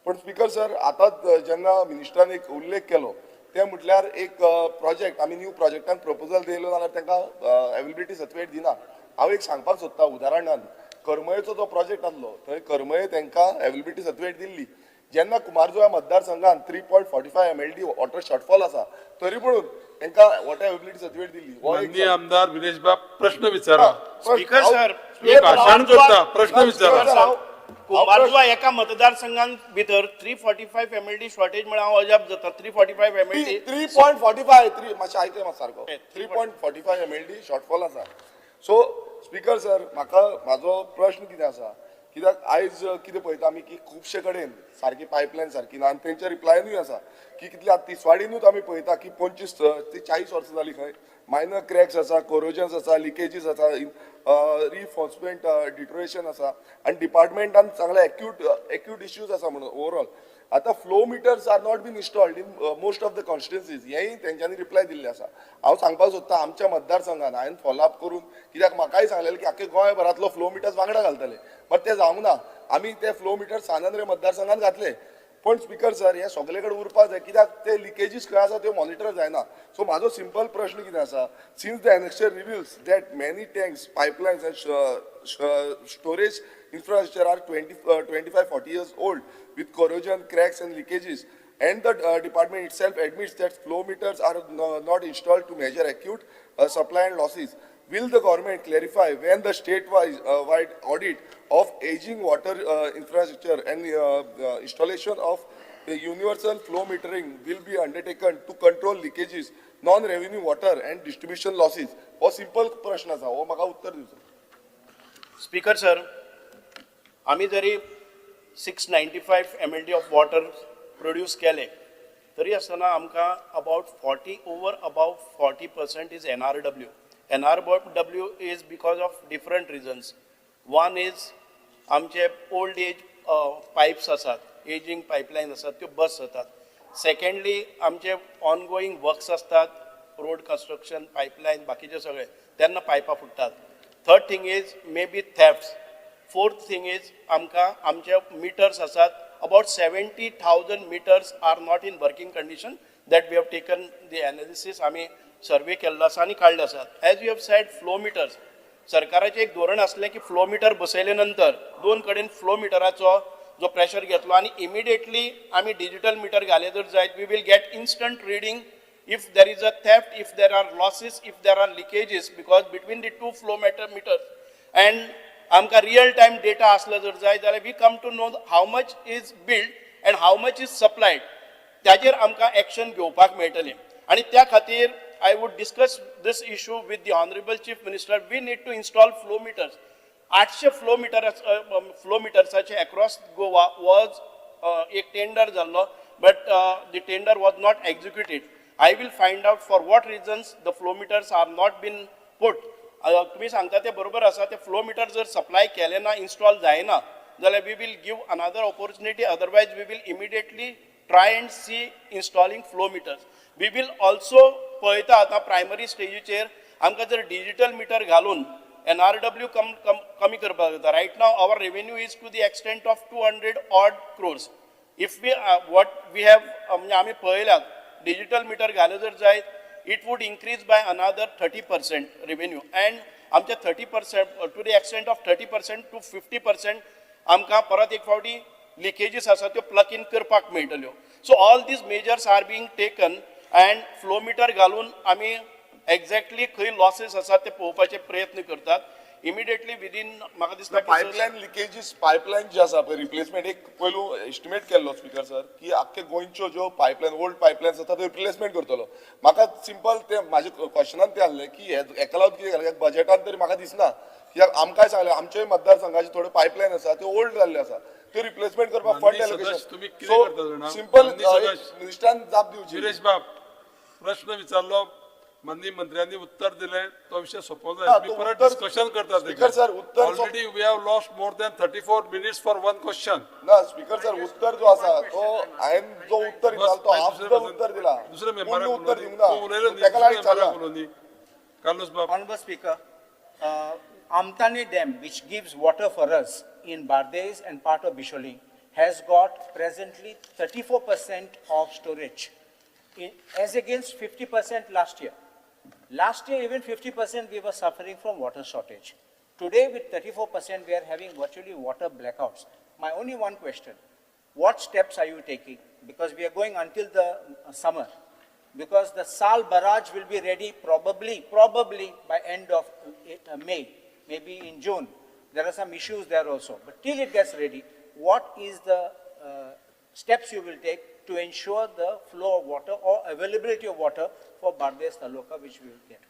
पण स्पीकर सर आतांच जेन्ना मिनिस्टरान एक उल्लेख केलो ते म्हटल्यार एक प्रोजेक्ट आमी न्यू प्रोजेक्टान प्रपोजल दिलो जाल्यार तांकां अवेलेबिलिटी सर्टिफिकेट दिना हांव एक सांगपाक सोदतां उदाहरणान करमयेचो जो प्रोजेक्ट आसलो थंय करमये तांकां अवेलेबिलिटी सर्टिफिकेट दिल्ली जेन्ना कुमारजुव्या मतदारसंघान 3.45 MLD वॉटर शॉर्टफॉल आसा तरी म्हणून तांकां वॉटर अवेलेबिलिटी सर्टिफिकेट दिल्ली हो एक माननीय आमदार विनेश बाब प्रश्न विचारा स्पीकर सर, तुम्ही भाषण करता प्रश्न विचारा कुंभारजुवा एका मतदारसंघान भितर 345 MLD शॉर्टेज म्हळ्यार हांव अजाप जाता 345 MLD 3.45 मातशें आयकय मात सारको 3.45 MLD शॉर्टफॉल आसा सो स्पीकर सर म्हाजो प्रश्न कितें आसा कित्याक आयज कितें पळयता आमी की खुबशे कडेन सारकी पायपलायन सारकी ना आनी तेंच्या रिप्लायनूय आसा की कितले आतां तिसवाडीनूच आमी पळयता की 25 ते 40 वर्सां जालीं खंय मायनर क्रॅक्स आसा कोरोजन्स आसा लिकेजीस आसा रिफोर्समेंट डिटोरेशन आसा आनी डिपार्टमेंटान सांगला एक्यूट इश्यूज आसा म्हणून ओवरऑल आतां flow meters are not been installed in most of the constituencies हेंय तेंच्यांनी रिप्लाय दिल्ले आसा हांव सांगपाक सोदतां आमच्या मतदारसंघान हांवें फॉलोअप करून कित्याक म्हाकाय सांगलेलें की आख्खे गोंयभरांतलो फ्लो मिटर्स वांगडा घालतले बट तें जावंक ना आमी ते फ्लो मिटर्स सानंद्रे मतदारसंघान घातले पण स्पीकर सर हे सगळे कडेन उरपाक जाय कित्याक ते लिकेजीस खंय आसा त्यो मॉनिटर जायना सो म्हाजो सिंपल प्रश्न कितें आसा since the annexure reveals that many tanks pipelines and storage infrastructure are 25-40 years old with corrosion, cracks and leakages. And the department itself admits that flow meters are not installed to measure acute supply and losses. Will the government clarify when the state-wide audit of aging water infrastructure and installation of universal flow metering will be undertaken to control leakages, non-revenue water and distribution losses? हो simple प्रश्न आसा हो म्हाका उत्तर दिवचो. स्पीकर सर, आम्ही जरी 695 MLD ऑफ वॉटर प्रोड्यूस केले तरी आसतना आमकां about 40% is NRW. NRW is because of different reasons. One is आमचे ओल्ड एज पायप्स आसात एजिंग पायपलायन आसात त्यो बस जातात. सेकंडली आमचे ऑनगोईंग वर्क्स असतात रोड कन्स्ट्रक्शन पायपलायन बाकीचे सगळे तेन्ना पायपां फुटतात. Third thing is may be thefts. Fourth thing is आमकां आमचे मिटर्स आसात about 70,000 meters are not in working condition that we have taken the analysis आमी सर्वे केल्लो आसा आनी काडले आसात. As you have said flow meters सरकाराचें एक धोरण आसलें की फ्लो मिटर बसयले नंतर दोन कडेन फ्लो मिटराचो जो प्रेशर घेतलो आनी इमिडिएटली आमी डिजिटल मिटर घाले जर जायत we will get instant reading if there is a theft, if there are losses, if there are leakages, because between the two flow meters and आमकां रियल टायम डेटा आसलो जर जाय जाल्यार we come to know how much is billed and how much is supplied त्याचेर आमकां एक्शन घेवपाक मेळटलें. आनी त्या खातीर I would discuss this issue with the honourable chief minister. We need to install flow meters. 800 flow मिटर्साचे अक्रॉस गोवा वॉज एक टेंडर जाल्लो but the tender was not executed. I will find out for what reasons the flow meters are not been put. तुम्ही सांगता ते बरोबर आसा ते फ्लो मिटर जर सप्लाय केले ना इन्स्टॉल जायना जाल्यार we will give another opportunity otherwise we will immediately try and see installing flow meters. We will also पळयता आतां प्रायमरी स्टेजीचेर आमकां जर डिजिटल मिटर घालून NRW कमी करपाक जाता. Right now our revenue is to the extent of 200 odd crores. If we what we have म्हणजे आमी पळयल्यात डिजिटल मीटर घाले जर जायत it would increase by another 30% revenue and आमचे 30% to the extent of 30% to 50% आमकां परत एक फावटी लिकेजीस आसा त्यो प्लग इन करपाक मेळटल्यो. So all these measures are being taken and flow meter घालून आमी एक्झॅक्टली खंय लॉसेस आसात ते पळोवपाचे प्रयत्न करतात. इमिडिएटली विदिन म्हाका दिसता पायपलायन लिकेजीस पायपलायन जे आसा पळय रिप्लेसमेंट एक पयलू एस्टिमेट केल्लो स्पीकर सर की आख्खे गोंयच्यो ज्यो पायपलायन ओल्ड पायपलायन्स आसा त्यो रिप्लेसमेंट करतलो. म्हाका सिंपल ते म्हाजे क्वेश्चनान ते आहलें की एका लागून कितें केलें बजेटान तरी म्हाका दिसना कित्याक आमकांय सांगलें आमच्याय मतदारसंघाचे थोडे पायपलायन आसा त्यो ओल्ड जाल्ले आसा त्यो रिप्लेसमेंट करपाक फंड एलोकेशन सो सिंपल मिनिस्टरान जाप दिवची. विरेश बाब प्रश्न विचारलो माननीय मंत्र्यांनी उत्तर दिले तो विषय सोपवला हा, मी तो परत उत्तर- डिस्कशन करता स्पीकर सर, उत्तर already we have lost more than 34 minutes for one question ना स्पीकर सर उत्तर जो असा तो हांवें जो उत्तर दिला तो हाफ द उत्तर दिला दुसरे पूर्ण मेंबराक उत्तर दिवंक तो उलयलो ना ताका लागून चालला न्ही कार्लोस बाब Honorable Speaker, Amtani Dam, which gives water for us in Bardez and part of Bisholi, has got presently 34% of storage, as against 50% last year. Last year, even 50% we were suffering from water shortage. Today, with 34%, we are having virtually water blackouts. My only one question, what steps are you taking? Because we are going until the summer. Because the Sal barrage will be ready probably by end of May, maybe in June. There are some issues there also. But till it gets ready, what is the steps you will take to ensure the flow of water or availability of water for Bardez Taluka, which we will get?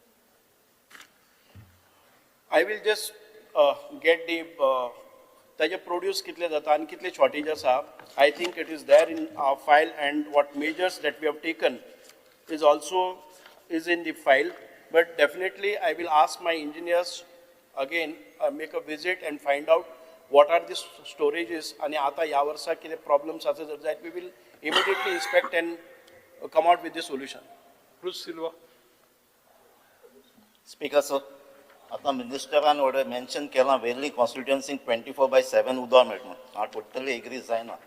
I will just get the ताजे produce कितले जाता आणि कितले shortage आसा. I think it is there in our file, and what measures that we have taken is also in the file. But definitely I will ask my engineers again, make a visit and find out what are the storages आणि आता या वर्सा किती problems आसा जर जायत, we will immediately inspect and come out with the solution. Cruz Silva speaker sir, आता मिनिस्टरान ऑर्डर मेन्शन केला वेल्ली कॉन्स्टिट्युएन्सीक 24/7 उदक मेळटा. हांव टोटली एग्री जायना.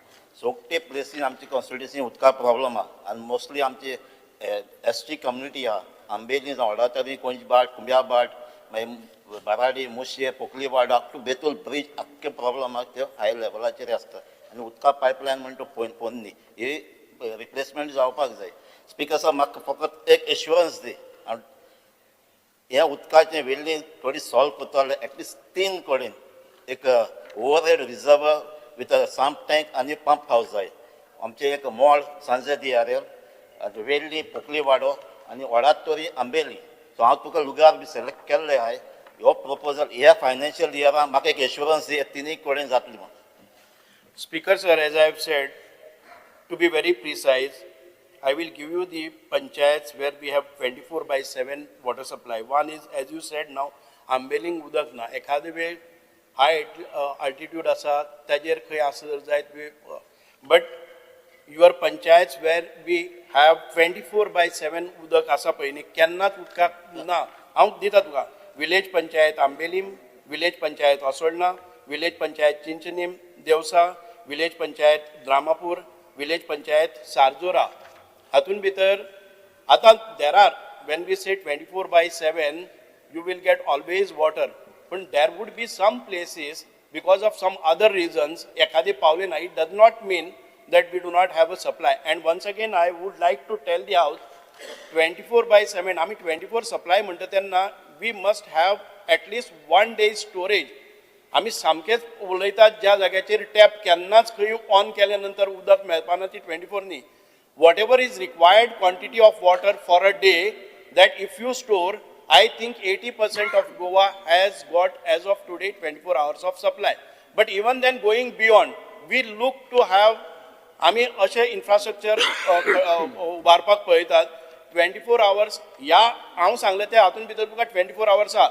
सोगटे प्लेसीन आमची कॉन्स्टिट्युएन्सी उदका प्रॉब्लम आहा आनी मोस्टली आमची एसटी कम्युनिटी आहा. आंबेली जावं वाडातरी कोंचबाट, कुंब्याबाट, मागीर बाराडी, मुशे, पोकलीवाड अप टू बेतूल ब्रीज आख्खे प्रॉब्लम आहा ते हाय लेवलाचेर आसता. आनी उदका पायपलायन म्हणटा तो पोवन न्ही. ही रिप्लेसमेंट जावपाक जाय. स्पीकर सर, म्हाका फकत एक एश्युरन्स दी. ह्या उदकाचें वेल्ली थोडी सॉल्व करतले एटलिस्ट 3 कडेन एक overhead reservoir with a sump tank आनी पंप हावस जाय. आमचे एक मोळ सांजे दियारेल, वेल्ली, पोकलीवाडो आनी वडातोरी, आंबेली. सो हांव तुका लुगार बी सिलेक्ट केल्ले आहाय. हो प्रपोजल ह्या फायनान्शियल इयरान म्हाका एक एश्युरन्स दी, 3 कडेन जातली म्हणून. Speaker sir, as I have said, to be very precise, I will give you the panchayats where we have 24/7 water supply. One is, as you said now, Ambeling udak na. एखादे वेळ high altitude asa, ताजेर खंय आसा जर जायत, but your panchayats where we have 24/7 उदक आसा पळय न्ही, केन्नाच उदकाक ना. हांव दिता तुका. Village panchayat Ambelim, village panchayat Vasodna, village panchayat Chinchinim, Deussua, village panchayat Dramapur, village panchayat Sarzora. हातून भितर आतां there are, when we say 24/7, you will get always water. But there would be some places because of some other reasons, एखादे पावले ना. It does not mean that we do not have a supply. And once again, I would like to tell the house, 24/7, आम्ही 24 supply म्हणटा तेन्ना we must have at least 1 day storage. आम्ही सामकेच उलयतात ज्या जाग्याचेर टॅप केन्नाच खंय ऑन केल्या नंतर उदक मेळपाना ती 24 न्ही. Whatever is required quantity of water for a day, that if you store, I think 80% of Goa has got as of today 24 hours of supply. But even then going beyond, we look to have, आम्ही अशें इन्फ्रास्ट्रक्चर उबारपाक पळयतात. 24 hours, ह्या हांव सांगलें ते हातून भितर तुका 24 hours आहा.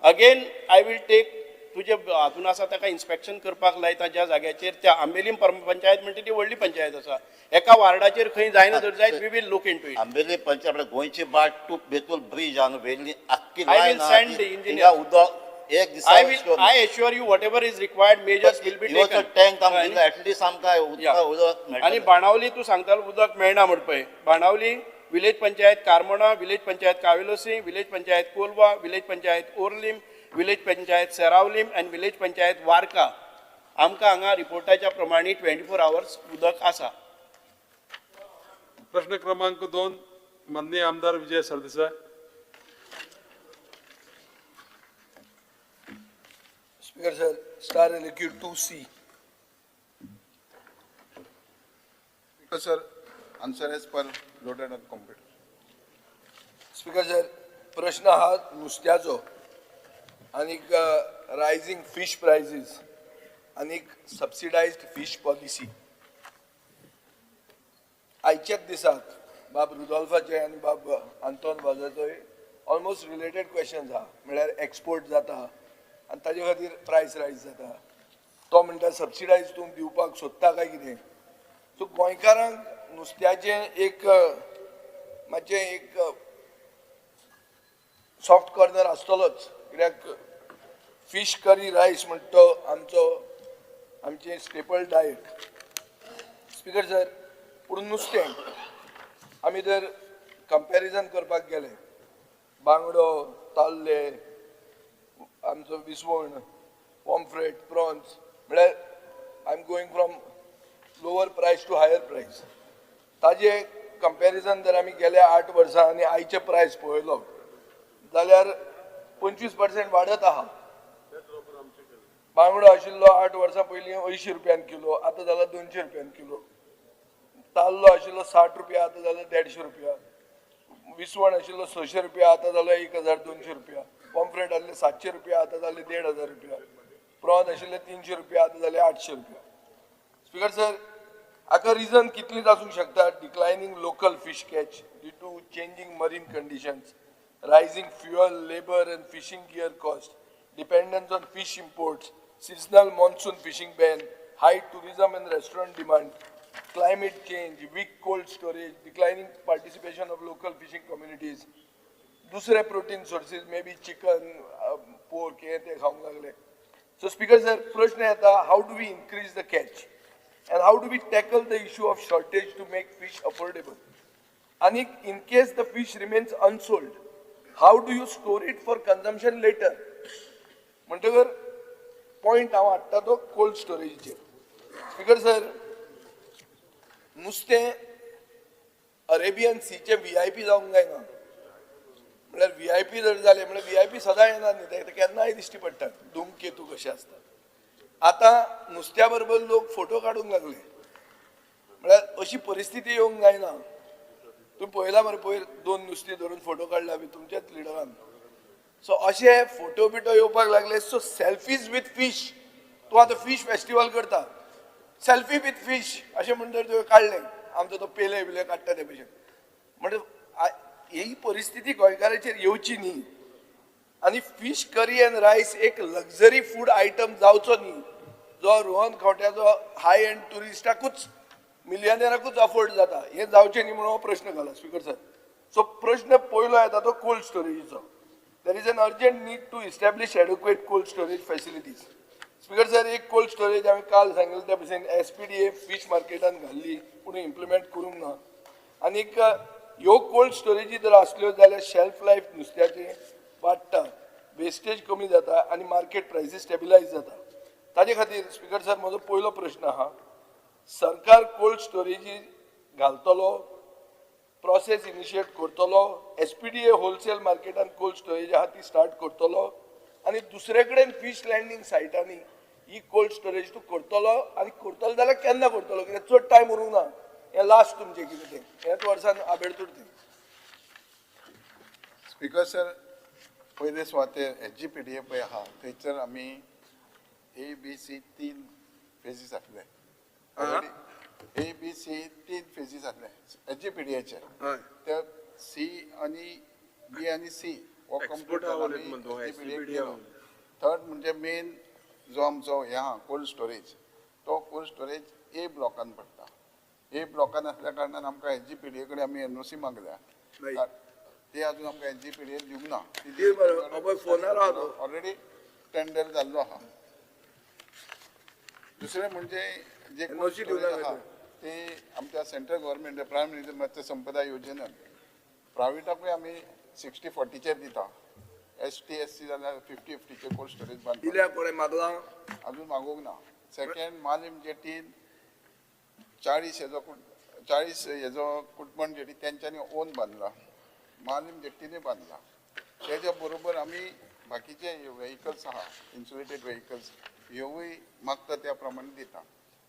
अगेन आय वील टेक तुजे हातून आसा ताका इन्स्पेक्शन करपाक लायता ज्या जाग्याचेर. त्या आंबेली पंचायत म्हणटा ती व्हडली पंचायत आसा. एका वार्डाचेर खंय जायना जर जायत, we will look into it. Ambeli panchayat गोंयची बाट टू बेतूल ब्रिज आनी वेल्ली आख्खी I will line send the engineer. उदक एक I assure you whatever is required measures will be taken. Tank आमकां दिला एटलीस्ट आमकां उदक आणि मेळटा. बाणावली तू सांगतालो उदक मेळना म्हण पळय. Benaulim village panchayat Carmona, village panchayat Cavelossim, village panchayat Colva, village panchayat Orlim, village panchayat Seraulim आनी विलेज पंचायत वार्का. आमकां हांगा रिपोर्टाच्या प्रमाणे 24 hours उदक आसा. प्रश्न क्रमांक 2 माननीय आमदार Vijay Sardesai. Speaker sir, star LQ 2C. Speaker sir, answer as per loaded on computer. Speaker sir, प्रश्न हा नुस्त्याचो आनीक रायझिंग फिश प्रायसीस आनीक सबसिडायज्ड फिश पॉलिसी. आयच्याच दिसाक बाब रुडॉल्फाचे आनी बाब आंतोन करपाचोय ऑलमोस्ट रिलेटेड क्वेश्चन्स आहा म्हळ्यार एक्सपोर्ट जाता आनी ताजे खातीर प्रायस रायज जाता तो म्हणटा सबसिडायज तूं दिवपाक सोदता काय कितें सो गोंयकारांक नुस्त्याचें एक मातशें एक सॉफ्ट कॉर्नर आसतलोच कित्याक फीश करी रायस म्हणटा तो आमचें स्टेपल डायट स्पीकर सर पूण नुस्तें आमी जर कंपॅरिजन करपाक गेले बांगडो ताल्ले आमचो विसवण पॉम्फ्रेट प्रॉन्स म्हळ्यार I am going from lower प्रायस टू हायर प्रायस ताजे कंपॅरिजन जर आमी गेल्या 8 वर्सां आनी आयचे प्रायस पळयलो जाल्यार 25% वाडत आहा बांगडो आशिल्लो 8 वर्सां पयलीं 80 रुपयान किलो आतां जाला 200 रुपयान किलो ताल्लो आशिल्लो 60 रुपया आतां जाला 150 रुपया विसवण आशिल्लो 600 रुपया आतां जालो 1200 रुपया पॉम्फ्रेट आसले 700 रुपया आतां जाले 1500 रुपया प्रॉन आशिल्ले 300 रुपया आतां जाले 800 रुपया स्पीकर सर हाका रिजन कितलीच आसूंक शकता declining local fish catch due to changing marine conditions rising fuel labour and fishing gear cost dependence on fish imports seasonal monsoon fishing ban, high tourism and restaurant demand, climate change, weak cold storage, declining participation of local fishing communities, दूसरे protein sources, maybe chicken, pork, हे ते खाऊंक लागले. So speaker sir, प्रश्न येता, how do we increase the catch? And how do we tackle the issue of shortage to make fish affordable? And in case the fish remains unsold, how do you store it for consumption later? म्हणटकर पॉइंट हांव हाडटा तो कोल्ड स्टोरेजीचेर स्पीकर सर नुस्तें अरेबियन सीचे VIP जावंक जायना म्हळ्यार VIP जर जालें म्हळ्यार VIP सदां येनात न्ही ते केन्नाय दिश्टी पडटात धूमकेतू कशें आसता आतां नुस्त्या बरोबर लोक फोटो काडूंक लागले म्हळ्यार अशी परिस्थिती येवंक जायना तुम्ही पळयला मरे पयर 2 नुस्तीं धरून फोटो काडला बी तुमच्याच लिडरान सो अशे फोटो बिटो येवपाक लागले सो सेल्फीज विथ फिश तूं आतां फिश फेस्टिवल करता सेल्फी विथ फिश अशें म्हणटकीर तुवें काडलें आमचो तो पेले बिले काडटा ते भशेन म्हणजे ही परिस्थिती गोंयकाराचेर येवची न्ही आनी फिश करी एंड रायस एक लग्जरी फूड आयटम जावचो न्ही जो रोहन खावट्याचो हाय एंड टुरिस्टाकूच मिलियनेराकूच अफोर्ड जाता हें जावचें न्ही म्हणून हो प्रश्न घाला स्पीकर सर सो प्रश्न पयलो येता तो cold स्टोरेजीचो There is an urgent need to establish adequate cold storage facilities. Speaker sir, एक cold storage आम्ही काल सांगितलं त्या भशेन SPDA fish marketan घाल्ली पूण implement करूंक ना आनी ह्यो cold storage जर आसल्यो जाल्यार shelf life नुस्त्याचे वाडटा वेस्टेज कमी जाता आनी मार्केट प्रायसीस स्टेबिलायज जाता ताजे खातीर स्पीकर सर म्हजो पयलो प्रश्न आहा सरकार कोल्ड स्टोरेजी घालतलो प्रोसेस इनिशिएट करतलो SPDA होलसेल मार्केटान कोल्ड स्टोरेज आहा ती स्टार्ट करतलो आनी दुसरे कडेन फिश लँडिंग सायटांनी ही कोल्ड स्टोरेज तूं करतलो आनी करतलो जाल्यार केन्ना करतलो कित्याक चड टायम उरूंक ना हें लास्ट तुमचें कितें तें ह्याच वर्सान आबेडतूर तें स्पीकर सर पयले सुवातेर SGPDA पळय आहा थंयसर आमी ABC 3 फेजीस आसले ABC 3 फेजीस आसले SGPDAचे ते C आनी B आनी C हो कंप्लीट थर्ड म्हणजे मेन जो आमचो हे आहा कोल्ड स्टोरेज तो कोल्ड स्टोरेज A ब्लॉकान पडटा A ब्लॉकान आसल्या कारणान आमकां SGPDA कडेन आमी NOC मागल्या ते अजून आमकां SGPDA दिवंक ना ऑलरेडी टेंडर जाल्लो आहा दुसरें म्हणजे जे कोल्ड स्टोरेज आहा ते आमच्या सेंट्रल गव्हर्नमेंट प्रायम मिनिस्टर मत्स्य संपदा योजनेन प्रायवेटाकूय आमी 60-40चेर दिता ST SC जाल्यार 50-50चे कोल्ड स्टोरेज दिल्या पळय मागला अजून मागोवंक ना सेकंड मालिम जेटीन 40 हेजो कुटमण जेटी तेंच्यांनी ओन बांदला मालिम जेटीनूय बांदला तेच्या बरोबर आमी बाकीचे व्हेहिकल्स आहा इन्सुलेटेड व्हेहिकल्स ह्योय मागता त्या प्रमाणे दिता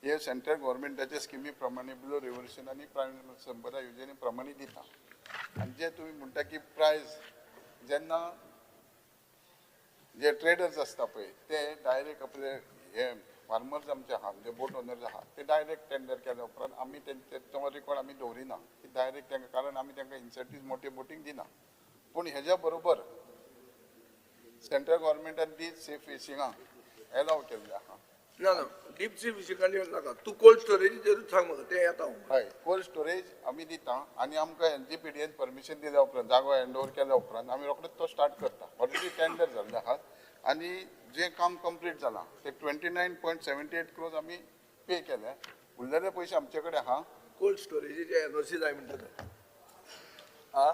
हे सेंट्रल गव्हर्नमेंटाच्या स्किमी प्रमाणे बिलो रेव्होल्युशन आनी प्रायम संपदा योजने प्रमाणे दिता आनी जे तुम्ही म्हणटा की प्रायस जेन्ना जे ट्रेडर्स आसता पळय ते डायरेक्ट आपले हे फार्मर्स आमचे आहा म्हणजे बोट ओनर्स आहा ते डायरेक्ट टेंडर केल्या उपरांत आमी तो रेकॉर्ड आमी दवरिना डायरेक्ट तांकां कारण आमी तांकां इन्सेंटिव्ह मोटे बोटींग दिना पूण हेज्या बरोबर सेंट्रल गव्हर्मेंटान ती सी फिशिंगाक एलाव केल्ले आहा. ना ना डीप सी फिशिंगांनी नाका तूं कोल्ड स्टोरेजीचेरूच सांग म्हाका तें येता हांव. हय कोल्ड स्टोरेज आमी दिता आनी आमकां NGPDन परमिशन दिल्या उपरांत जागो हँड ओवर केल्या उपरांत आमी रोखडेच तो स्टार्ट करता. ऑलरेडी टेंडर जाल्ले आहात आनी जें काम कंप्लीट जालां ते 29.78 crores आमी पे केल्या. उरलेले पयशे आमचे कडेन आहा. कोल्ड स्टोरेजीचे NOC जाय म्हणटा तो. आ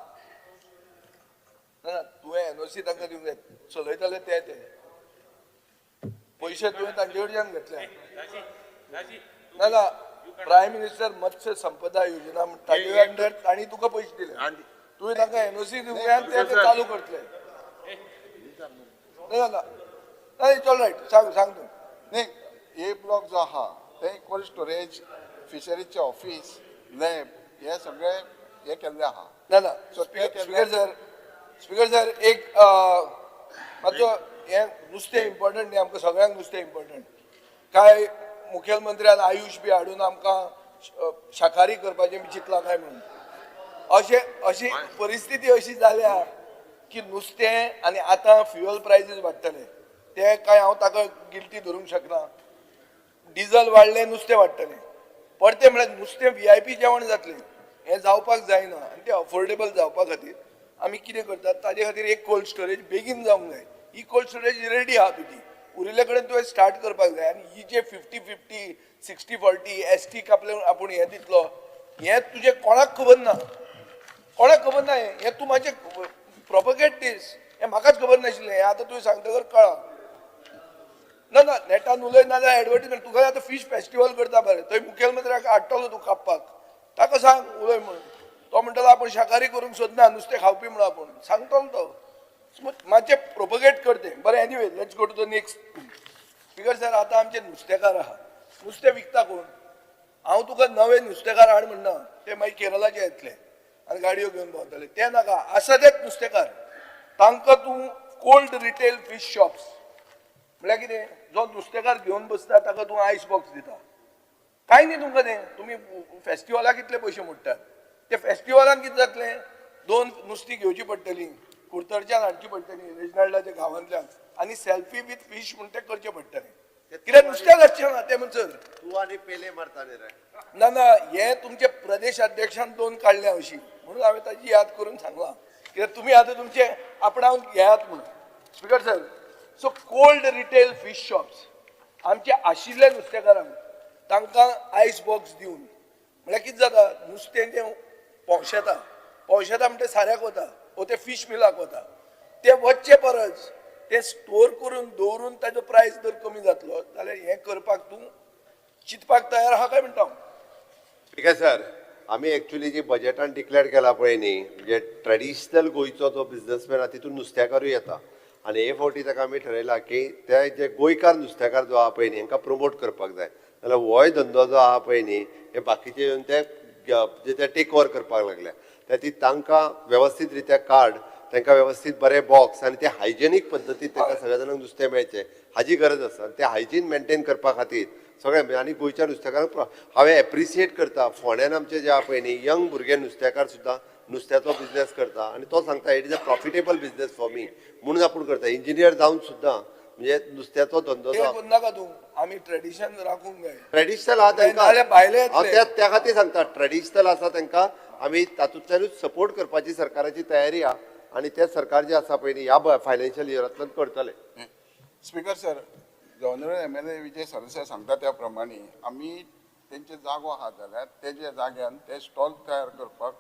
ना ना तुवें NOC तांकां दिवंक जाय चलयताले ते पयशे तुवें तांचे कडच्यान घेतले. ना ना प्रायम मिनिस्टर मत्स्य संपदा योजना ताजे अंडर तांणी तुका पयशे दिले तुवें तांकां NOC दिवंक जाय आनी ते चालू करतले. ना ना ना चल रायट सांग सांग तूं. न्ही ए ब्लॉक जो आहा ते कोल्ड स्टोरेज फिशरीचे ऑफिस लॅब हे सगळे हे केल्ले आहा. ना ना स्पीकर सर एक मातसो हे नुस्तें इम्पॉर्टंट न्ही आमकां सगळ्यांक नुस्तें इम्पॉर्टंट. काय मुखेलमंत्र्यान आयुश बी हाडून आमकां शाकाहारी करपाचें बी चिंतलां काय म्हणून अशी परिस्थिती अशी जाल्या की नुस्तें आनी आतां फ्युअल प्रायसीस वाडटले ते काय हांव ताका गिल्टी धरूंक शकना. डिझल वाडलें नुस्तें वाडटलें परतें म्हळ्यार नुस्तें VIP जेवण जातलें हें जावपाक जायना आनी तें अफोर्डेबल जावपा खातीर आमी कितें करतात ताजे खातीर एक कोल्ड स्टोरेज बेगीन जावंक जाय. ही कोल्ड स्टोरेज रेडी आहा तुजी उरिल्ले कडेन तुवें स्टार्ट करपाक जाय आनी ही जे 50-50 60-40 ST कापले आपूण हें दितलो हें तुजें कोणाक खबर ना हें तूं मातशें प्रोपगेट दीस हें म्हाकाच खबर नाशिल्लें हें आतां तुवें सांगतकर कळ्ळां. ना ना नेटान उलय नाजाल्यार एडवर्टीजमेंट तुका आतां फीश फेस्टिवल करता बरें थंय मुखेलमंत्र्याक हाडटलो तूं कापपाक ताका सांग उलय म्हणून तो म्हणटलो आपूण शाकाहारी करूंक सोदना नुस्तें खावपी म्हणून आपूण सांगतलो तो मातशें प्रोपगेट करते. बरें anyway let's go to the next. Speaker sir आतां आमचे नुस्तेकार आहा नुस्तें विकता कोण. हांव तुका नवे नुस्तेकार हाड म्हणना ते मागीर केरळाचे येतले आनी गाडयो घेवन भोंवतले ते नाका. आसा तेच नुस्तेकार तांकां तूं कोल्ड रिटेल फीश शॉप्स म्हळ्यार कितें जो नुस्तेकार घेवन बसता ताका तूं आयस बॉक्स दिता कांय न्ही तुमकां तें तुमी फेस्टिवलाक कितले पयशे मोडटात ते फेस्टिवलान कितें जातलें 2 नुस्तीं घेवची पडटलीं कुडतरच्यान हाडची पडटलीं रेजनाल्डाच्या गांवांतल्यान आनी सेल्फी विथ फीश म्हूण तें करचें पडटलें कित्याक नुस्तें घातचें ना तें म्हणसर तूं आनी पेले मारता न्ही रे. ना ना हे तुमचे प्रदेश अध्यक्षान 2 काडल्या अशी म्हणून हांवें ताची याद करून सांगलां कित्याक तुमी आतां तुमचे आपणावन घेयात म्हणून. Speaker sir so cold retail fish shops आमचे आशिल्ले नुस्तेकारांक तांकां आयस बॉक्स दिवन म्हळ्यार कितें जाता नुस्तें जें पोंशेता म्हणटा साऱ्याक वता वो ते फीश मिलाक वता ते वचचे परस ते स्टोर करून दवरून ताजो प्रायस जर कमी जातलो जाल्यार हें करपाक तूं चिंतपाक तयार आहा काय म्हणटा हांव. ठीक आहे सर आमी एक्चुअली जी बजेटान डिक्लेअर केला पळय न्ही म्हणजे ट्रेडिशनल गोंयचो जो बिझनेसमॅन आहा तितून नुस्तेकारूय येता आनी हे फावटी ताका आमी ठरयला की ते जे गोंयकार नुस्तेकार जो आहा पळय न्ही हांकां प्रमोट करपाक जाय जाल्यार होय धंदो जो आहा पळय न्ही हे बाकीचे येवन ते टेक ओवर करपाक लागल्या ती तांकां वेवस्थीत रित्या कार्ड तांकां वेवस्थीत बरे बॉक्स आनी ते हायजेनीक पद्दतीन तांकां सगळ्या जाणांक नुस्तें मेळचें हाची गरज आसा. ते हायजीन मेंटेन करपा खातीर सगळे आनी गोंयच्या नुस्तेकारांक हांवें एप्रिशिएट करता. फोंड्यान आमचे जे आहा पळय न्ही यंग भुरगे नुस्तेकार सुद्दां नुस्त्याचो बिझनेस करता आनी तो सांगता it is a profitable business for me म्हणून आपूण करता. इंजिनियर जावन सुद्दां म्हणजे नुस्त्याचो धंदो नाका तूं आमी ट्रेडिशन राखूंक जाय. ट्रेडिशनल आहा नाल्यार भायले तांकां हांव त्या खातीर सांगता ट्रेडिशनल आसा तांकां आमी तातूंतल्यानूच सपोर्ट करपाची सरकाराची तयारी आहा आनी ते सरकार जे आसा पळय न्ही ह्या फायनान्शियल इयरांतल्यान करतले. Speaker sir governor MLA Vijay Sardesai सांगता त्या प्रमाणे आमी तेंचे जागो आहा जाल्यार तेजे जाग्यान ते स्टॉल तयार करपाक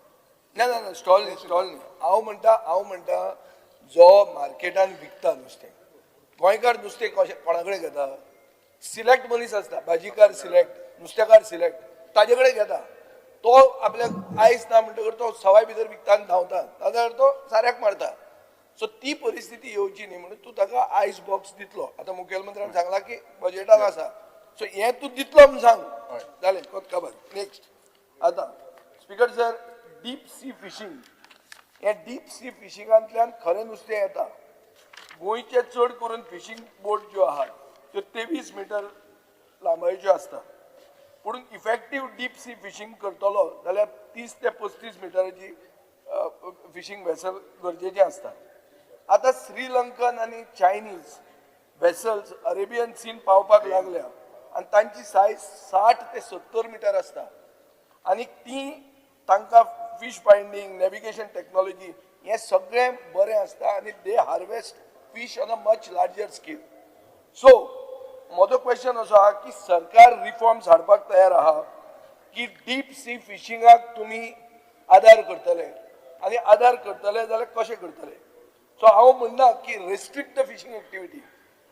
ना ना ना स्टॉल न्ही हांव म्हणटा जो मार्केटान विकता नुस्तें गोंयकार नुस्तें कोणा कडेन घेता सिलेक्ट मनीस आसता भाजीकार सिलेक्ट नुस्तेकार सिलेक्ट ताजे कडेन घेता तो आपल्याक आयस ना म्हणटकर तो सवाय भितर विकता आनी धांवता नाजाल्यार तो साऱ्याक मारता. सो ती परिस्थिती येवची न्ही म्हणून तूं ताका आयस बॉक्स दितलो. आतां मुखेलमंत्र्यान सांगला की बजेटान आसा सो हें तूं दितलो म्हूण सांग जालें कोत खबर. नेक्स्ट आतां speaker sir deep sea fishing हे डीप सी फिशिंगांतल्यान खरें नुस्तें येता. गोंयचे चड करून फिशींग बोट ज्यो आहात त्यो 23 मीटर लांबायेच्यो आसता पूण इफेक्टीव डीप सी फिशींग करतलो जाल्यार 30 ते 35 मिटराची फिशींग वेसल गरजेचें आसता. आतां श्रीलंकन आनी चायनीज वेसल्स अरेबियन सीन पावपाक लागल्या आनी तांची सायज 60 ते 70 मिटर आसता आनी ती तांकां फिश फायंडींग नॅविगेशन टेक्नॉलॉजी हें सगळें बरें आसता आनी they harvest fish on a much larger scale. So म्हजो क्वेश्चन असो आहा की सरकार रिफॉर्म्स हाडपाक तयार आहा की डीप सी फिशिंगाक तुमी आदार करतले आनी आदार करतले जाल्यार कशें करतले. सो हांव म्हणना की restrict the fishing activity.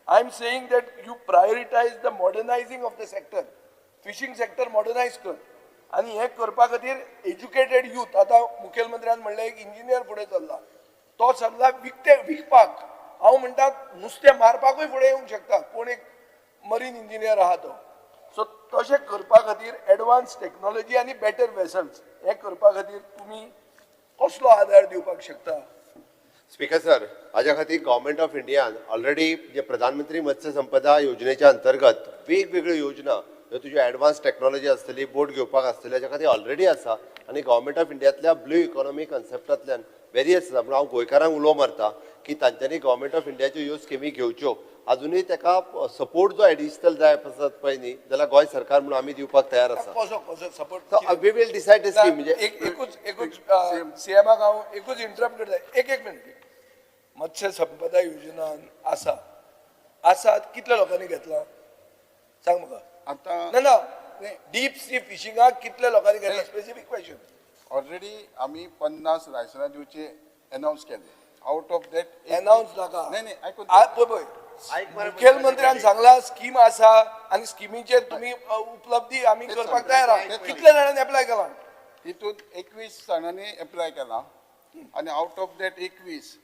I am saying that you prioritise the modernising of the sector. Fishing sector modernise कर आनी हें करपा खातीर एज्युकेटेड यूथ आतां मुखेलमंत्र्यान म्हणलें एक इंजिनियर फुडें चल्ला तो सल्ला विकपाक. हांव म्हणटा नुस्तें मारपाकूय फुडें येवंक शकता कोण एक मरीन इंजिनियर आहा तो. सो तशें करपा खातीर एडवान्स टेक्नॉलॉजी आनी बेटर वेसल्स हें करपा खातीर तुमी कसलो आदार दिवपाक शकता. स्पीकर सर, हाज्या खातीर गव्हर्मेंट ऑफ इंडियान ऑलरेडी जे प्रधानमंत्री मत्स्य संपदा योजनेच्या अंतर्गत वेगवेगळ्यो योजना ह्यो तुज्यो एडवान्स टेक्नॉलॉजी आसतली बोट घेवपाक आसतली हाच्या खातीर ऑलरेडी आसा आनी गव्हर्मेंट ऑफ इंडियातल्या ब्लू इकॉनॉमी कन्सेप्टांतल्यान वेरियस आसा. पूण हांव गोंयकारांक उलो मारता की तांच्यांनी गव्हर्मेंट ऑफ इंडियाच्यो ह्यो स्किमी घेवच्यो. अजुनूय ताका सपोर्ट जो एडिशनल जाय आसत पळय न्ही जाल्यार गोंय सरकार म्हणून आमी दिवपाक तयार आसा. कसो support we will decide the scheme. म्हणजे एकूच सीएमाक हांव एकूच इंटरप्ट करता. एक मिनिट. मत्स्य संपदा योजना आसा कितल्या लोकांनी घेतला सांग म्हाका. आतां ना डीप सी फिशिंगाक कितल्या लोकांनी घेतला स्पेसिफिक क्वेश्चन. ऑलरेडी आम्ही 50 लायसन्स दिवचे अनाउन्स केले. आउट ऑफ दॅट अनाउन्स नाका. नाही ऐकून पळय मुखेलमंत्र्यान सांगला स्कीम आसा आनी स्किमीचेर तुमी उपलब्धी आमी करपाक तयार आहा. कितल्या जाणांनी एप्लाय केला. तितून 21 जाणांनी एप्लाय केला आणि आउट ऑफ दॅट 21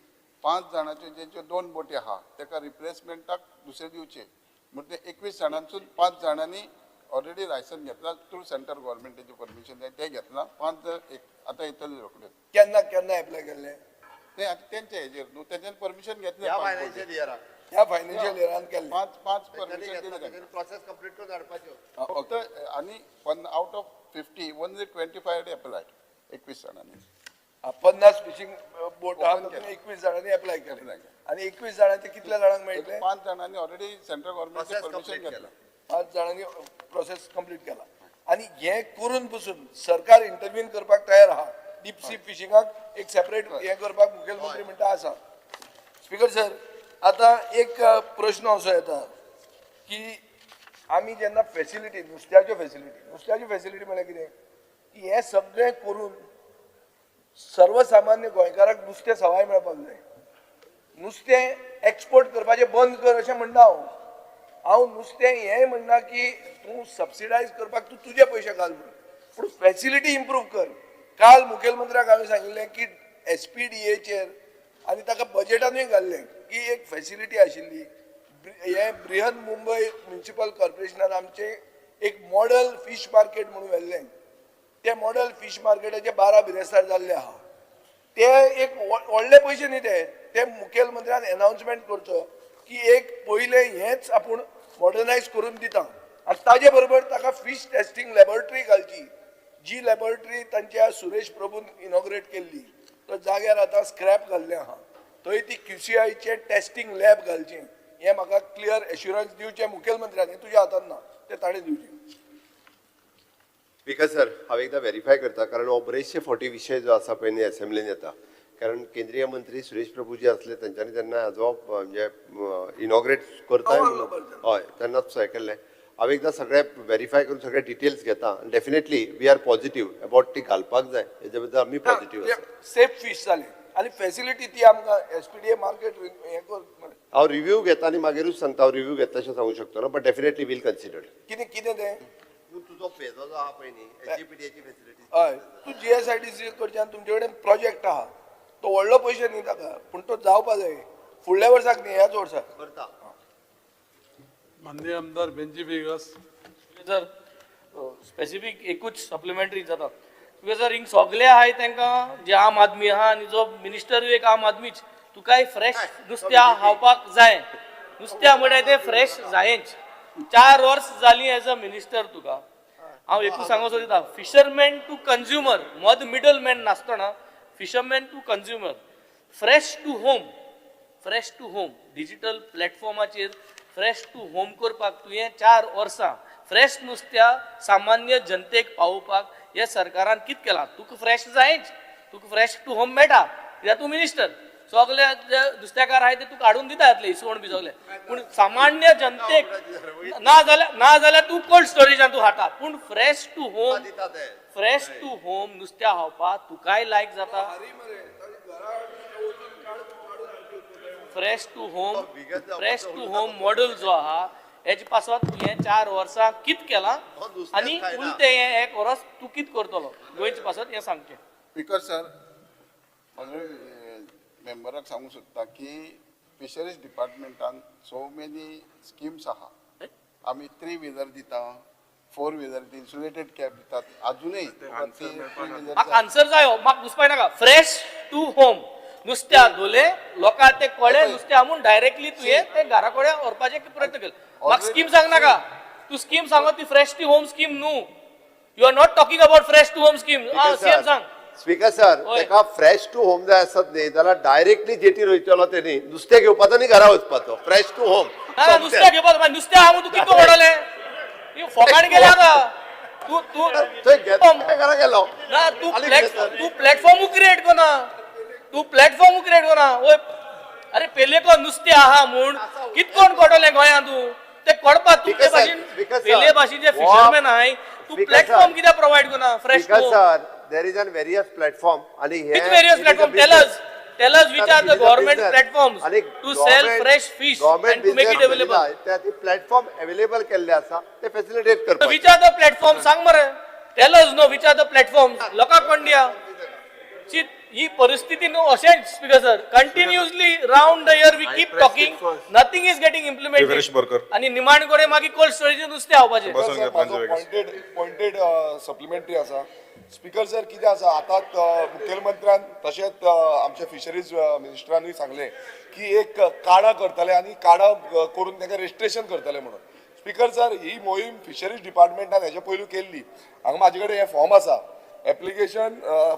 5 जाणांच्यो जेंच्यो 2 बोटी आहा ताका रिप्लेसमेंटाक दुसरे दिवचे म्हणजे 21 जाणांसून 5 जाणांनी ऑलरेडी लायसन घेतला थ्रू सेंट्रल गव्हर्मेंटाची परमिशन जाय ते घेतला. 5 आतां येतले रोखडे. केन्ना एप्लाय केल्ले ते आता त्यांच्या हेजेर न्हू तेच्यान परमिशन घेतले. ह्या फायनान्शियल इयराक ह्या फायनान्शियल इयरान केल्ले. 5 परमिशन दिले. प्रोसेस कंप्लीट करून हाडपाच्यो. फक्त आणि आउट ऑफ 50 ओनली 25 एप्लाय 21 जाणांनी. 50 फिशिंग बोट आहा 21 जाणांनी एप्लाय केले आणि 21 जाणांचे कितल्या जाणांक मेळटले. 5 जाणांनी ऑलरेडी सेंट्रल गव्हर्मेंटचे परमिशन घेतला. 5 जाणांनी प्रोसेस कंप्लीट केला आणि हे करून पसून सरकार इंटरव्यून करपाक तयार आहा. डीप सी फिशिंगाक एक सेपरेट हे करपाक मुखेलमंत्री म्हणटा आसा. स्पीकर सर, आता एक प्रश्न असो येता की आमी जेन्ना फेसिलिटी नुस्त्याच्यो फेसिलिटी म्हळ्यार कितें की हे सगळें करून सर्वसामान्य गोंयकाराक नुस्तें सवाय मेळपाक जाय. नुस्तें एक्सपोर्ट करपाचें बंद कर अशें म्हणना हांव नुस्तें हें म्हणना की तूं सबसिडायज करपाक तूं तुजे पयशे घाल म्हणून पूण फेसिलिटी इम्प्रूव कर. काल मुखेलमंत्र्याक हांवें सांगिल्लें की SPDAचेर आनी ताका बजेटानूय घाल्लें की एक फेसिलिटी आशिल्ली. हे बृहन मुंबय म्युनिसिपल कॉर्पोरेशनान आमचें एक मॉडल फीश मार्केट म्हणून व्हेल्लें. ते मॉडल फीश मार्केटाचे 12 बिरेस्तार जाल्ले आहा. ते एक व्हडले पयशे न्ही ते मुखेलमंत्र्यान अनाउन्समेंट करचो की एक पयले हेच आपूण मॉडर्नायज करून दिता आनी ताजे बरोबर ताका फिश टेस्टिंग लॅबोरेटरी घालची. जी लॅबोरेटरी तांच्या सुरेश प्रभून इनॉग्रेट केल्ली तो जाग्यार आतां स्क्रॅप घाल्लें आहा. थंय ती QCIचे टेस्टिंग लॅब घालचें हें म्हाका क्लियर एश्युरन्स दिवचें मुखेलमंत्र्यान. तुज्या हातान ना तें ताणें दिवचें. स्पीकर सर, हांव एकदां व्हेरीफाय करता कारण हो बरेचशे फावटी विशय जो आसा पळय न्ही असेंब्लीन येता. कारण केंद्रीय मंत्री सुरेश प्रभू जे आसले तेंच्यांनी तेन्ना हाजो म्हणजे इनॉग्रेट करता हय तेन्नाच हें केल्लें. हांव एकदां सगळें व्हेरीफाय करून सगळे डिटेल्स घेता. Definitely we are positive about ती घालपाक जाय हेजे बद्दल आमी पॉझिटिव्ह आसा. सेफ फीश जाली आनी फेसिलिटी ती आमकां SPDA मार्केट हें कर. हांव रिव्ह्यू घेता आनी मागीरूच सांगता. हांव रिव्ह्यू घेता अशें सांगूं शकतो ना बट डेफिनेटली वील कन्सिडर. कितें तें तुजो फेजो जो आहा पळय न्ही SGPDAची फेसिलिटी हय तूं GSIDC कडच्यान तुमचे कडेन प्रोजेक्ट आहा तो व्हडलो पयशे न्ही ताका पूण तो जावपा जाय फुडल्या वर्साक न्ही ह्याच वर्साक करता. माननीय आमदार बेंजी वेगस. जर स्पेसिफीक एकूच सप्लिमेंटरी जाता तुवें जर हिंग सगळे आहाय तांकां जे आम आदमी आहा आनी जो मिनिस्टरूय एक आम आदमीच तुकाय फ्रेश नुस्त्या खावपाक जाय. नुस्त्या म्हळ्यार तें फ्रेश जायेंच. 4 वर्स जालीं एज अ मिनिस्टर तुका. हांव एकूच सांगोसो दिता फिशरमॅन टू कंज्युमर मद मिडल मॅन नासतना fisherman to consumer, fresh to home digital प्लॅटफॉर्माचेर फ्रेश टू होम करपाक तुवें 4 वर्सां फ्रेश नुस्त्या सामान्य जनतेक पावोवपाक हे सरकारान कितें केलां? तुका फ्रेश जायच, तुका फ्रेश टू होम मेळटा कित्याक तूं मिनिस्टर, सगळे जे नुस्तेकार आहाय ते तुका हाडून दिता येतले इसवण बी सगळे, पूण सामान्य जनतेक ना जाल्यार तूं कोल्ड स्टोरेजान तूं हाडटा, पूण फ्रेश टू होम नुस्त्या खावपाक तुकाय लायक जाता. फ्रेश टू होम मॉडेल जो आहा हेजे पासत हे 4 वर्सां कितें केलां आनी उरते हे 1 वर्स तूं कितें करतलो गोंयचे पासत हें सांगचें. स्पीकर सर, मेंबराक सांगू सोदता की फिशरीज डिपार्टमेंटान सो मेनी स्किम्स आहा. आमी 3 व्हिलर दिता, 4 व्हिलर इन्सुलेटेड कॅब दितात. अजूनही म्हाका आन्सर जाय, म्हाका दुसपाय नाका. फ्रेश टू होम नुस्त्या धोले लोकांक ते कळे नुस्त्या म्हणून डायरेक्टली तुवें ते घरा कडेन व्हरपाचे प्रयत्न केले. म्हाका स्कीम सांग नाका, तू स्कीम सांगत ती फ्रेश टू होम स्कीम न्हू. You are not talking about fresh to home scheme. CM सांग. स्पीकर सर, ताका फ्रेश टू होम जाय आसत न्ही जाल्यार डायरेक्टली जेटी रोयतलो तेणी नुस्तें घेवपाचो आनी घरा वचपाचो. फ्रेश टू होम नुस्त्या घेवपाक नुस्तें हांव तूं कितको वडले फोकाण गेले आतां. तू घरा गेलो ना तू प्लॅटफॉर्म क्रिएट करना. ओय अरे पेले को नुस्तें आहा म्हूण कितकोन कोडले गोंयांत तूं ते कोडपा तूं ते भाशेन पेले भाशेचे फिशरमॅन आहाय तूं प्लॅटफॉर्म कित्याक प्रोवायड करना? Fresh to sir, there is a various platform and which various platform? Tell us which are the government platforms to sell fresh fish and to make it available. That platform available केल्ले आसा ते facilitate करपाक. Which are the platforms? सांग मरे. Tell us no which are the platforms. लोकांक कोण दिया? ही परिस्थिती न्हू अशेंच speaker sir. Continuously round the year we keep talking, nothing is getting implemented आणि निमाण कडेन मागीर कोल्ड स्टोरेज नुस्तें हावपाचें. पॉइंटेड सप्लिमेंटरी आसा. स्पीकर सर, कितें आसा आतां मुखेलमंत्र्यान तशेंच आमच्या फिशरीज मिनिस्टरानूय सांगलें की एक काडा करतले आनी काडा करून ताका रेजिस्ट्रेशन करतले म्हणून. स्पीकर सर, ही मोहीम फिशरीज डिपार्टमेंटान हेच्या पयलू केल्ली. हांगा म्हाजे कडेन हे फॉर्म आसा, application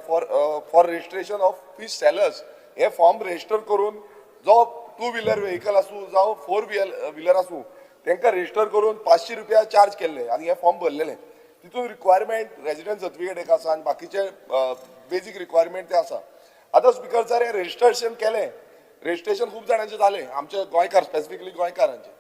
for registration of fish sellers. हे फॉर्म रजिस्टर करून जो 2 व्हिलर व्हेकल आसूं जावं 4 व्हिलर आसूं तांकां रजिस्टर करून 500 रुपया चार्ज केल्ले आनी हे फॉर्म भरलेले. तितून रिक्वायरमेंट रेजिडेंट सर्टिफिकेट एक आसा आनी बाकीचे बेजीक रिक्वायरमेंट ते आसा. आतां स्पीकर सर, हे रजिस्ट्रेशन केलें, रजिस्ट्रेशन खूब जाणांचें जालें, आमचे गोंयकार स्पेसिफिकली गोंयकारांचे.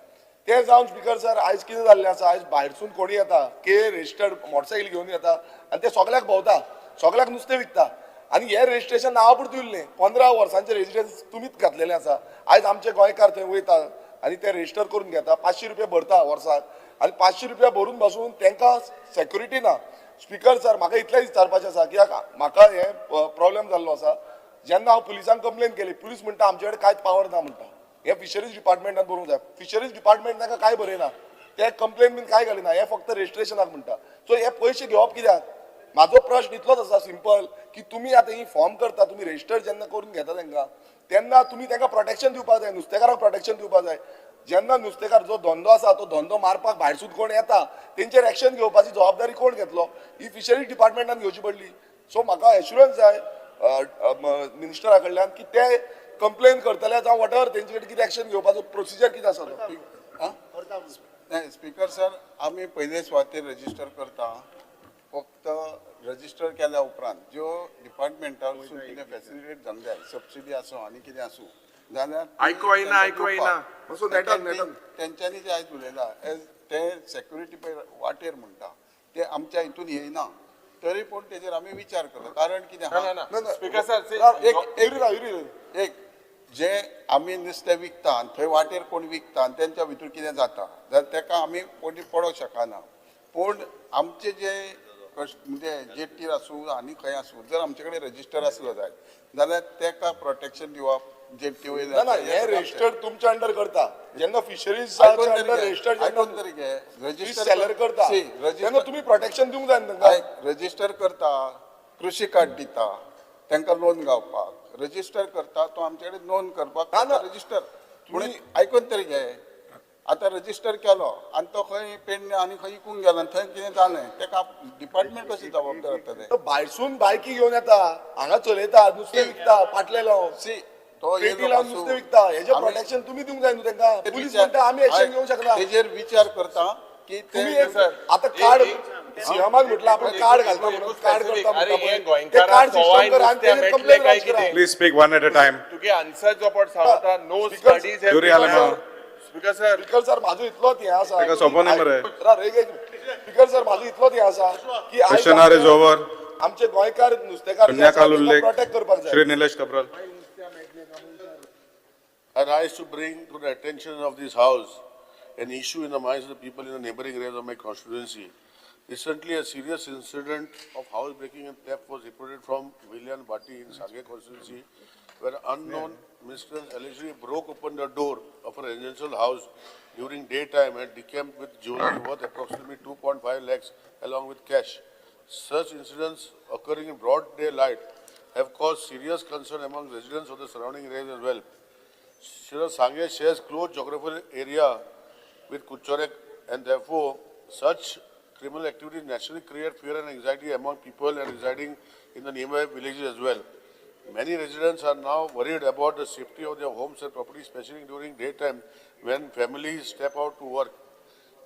ते जावन स्पीकर सर आयज कितें जाल्लें आसा, आयज भायरसून कोणी येता के रजिस्टर्ड मोटरसायकल घेवन येता आनी ते सगळ्याक भोंवता, सगळ्याक नुस्तें विकता आनी हे रजिस्ट्रेशन नांवा पुरतें उरलें. 15 वर्सांचें रेजिडेंस तुमीच घातलेलें आसा. आयज आमचे गोंयकार थंय वयता आनी ते रजिस्टर करून घेता, 500 रुपया भरता वर्साक आनी 500 रुपया भरून बसून तांकां सेक्युरिटी ना. स्पीकर सर, म्हाका इतलें विचारपाचें आसा कित्याक म्हाका हे प्रॉब्लेम जाल्लो आसा. जेन्ना हांव पुलिसांक कंप्लेन केली, पुलीस म्हणटा आमचे कडेन कांयच पावर ना म्हणटा. हे फिशरीज डिपार्टमेंटान बरोवंक जाय. फिशरीज डिपार्टमेंट तांकां कांय बरयना, ते कंप्लेन बीन कांय घालिना, हे फक्त रजिस्ट्रेशनाक म्हणटा. सो हे पयशे घेवप कित्याक? म्हाजो प्रश्न इतलोच आसा सिंपल की तुमी आतां ही फॉर्म करता, तुमी रजिस्टर जेन्ना करून घेता तांकां, तेन्ना तुमी तांकां प्रोटेक्शन दिवपाक जाय, नुस्तेकाराक प्रोटेक्शन दिवपाक जाय. जेन्ना नुस्तेकार जो धंदो आसा तो धंदो मारपाक भायरसून कोण येता तेंचेर एक्शन घेवपाची जबाबदारी कोण घेतलो? ही फिशरीज डिपार्टमेंटान घेवची पडली. सो म्हाका एश्युरन्स जाय मिनिस्टरा कडल्यान की ते कंप्लेन करतले जावं वॉट एवर तेंचे कडेन कितें एक्शन घेवपाचो प्रोसिजर कितें आसा तो. स्पीकर सर, आमी पयले सुवातेर रजिस्टर करता. फक्त रजिस्टर केल्या उपरांत ज्यो डिपार्टमेंटासून कितें फॅसिलिटेट जावंक जाय, सबसिडी आसूं आनी कितें आसूं जाल्यार तेंच्यांनी जे आयज उलयला ते सेक्युरिटी पळय वाटेर म्हणटा ते आमच्या हितून येयना. तरी पूण तेजेर आमी विचार करता. कारण कितें स्पीकर सर, एक जे आमी नुस्तें विकता आनी थंय वाटेर कोण विकता आनी तेंच्या भितर कितें जाता जाल्यार तेका आमी पडोवंक शकना. पूण आमचे जे म्हणजे जेटीर आसूं आनी खंय आसूं, जर आमचे कडेन रजिस्टर आसलो जाय जाल्यार तेका प्रोटेक्शन दिवप. जेटी वयल्यान हे रजिस्टर तुमच्या अंडर करता. जेन्ना फिशरीज रजिस्टर सेलर करता तेन्ना तुमी प्रोटेक्शन दिवंक जाय तांकां. रजिस्टर करता, कृषी कार्ड दिता तांकां लोन गावपाक. रजिस्टर करता तो आमचे कडेन नोंद करपाक रजिस्टर. पूण आयकून तरी घे, आतां रजिस्टर केलो आनी तो खंय पेडणे आनी खंय इकूंक गेलो आनी थंय कितें जालें तेका डिपार्टमेंट कशी जबाबदार आसता ते तो भायसून बायकी घेवन येता हांगा चलयता नुस्तें विकता पाटले लावन सी तो पेटी लावन नुस्तें विकता हेजें प्रोटेक्शन तुमी दिवंक जाय न्हू तांकां पुलीस म्हणटा आमी एक्शन घेवंक शकना तेजेर विचार करता की तुम्ही ते एक आतां कार्ड सीएमान म्हटलं आपण कार्ड घालता म्हणून कार्ड करता अरे हे म्हणटा गोंयकारांक कार्ड सवाय सिस्टम कर आणि नुस्तें तेजेर मेळटलें कंप्लेन काय लॉन्च करा कितें? Please speak one at a time. तुगे आन्सर जो पड सांगता no studies Yuri Alamo. Speaker sir speaker sir म्हाजो इतलोच हे आसा ताका सोंपो नंबर आहे. स्पीकर सर म्हाजो इतलोच हे आसा की आयज Question hour is over. आमचे गोंयकार नुस्तेकार जे कन्या आसा, काल तांकां उल्लेख प्रोटेक्ट करपाक जाय Shri Nilesh Kabral. I rise to bring to the attention of this House an issue in the minds of the people in the neighboring areas of my constituency. Recently, a serious incident of house breaking and theft was reported from Villian Bhatti in Sangay constituency, where unknown ministers allegedly broke open the door of a residential house during daytime and decamped with jewelry worth approximately 2.5 lakhs along with cash. Such incidents occurring in broad daylight have caused serious concern among residents of the surrounding areas as well. Sangay shares close geographical area with Kuchorek, and therefore such criminal activities naturally create fear and anxiety among people and residing in the nearby villages as well. Many residents are now worried about the safety of their homes and properties, especially during daytime when families step out to work.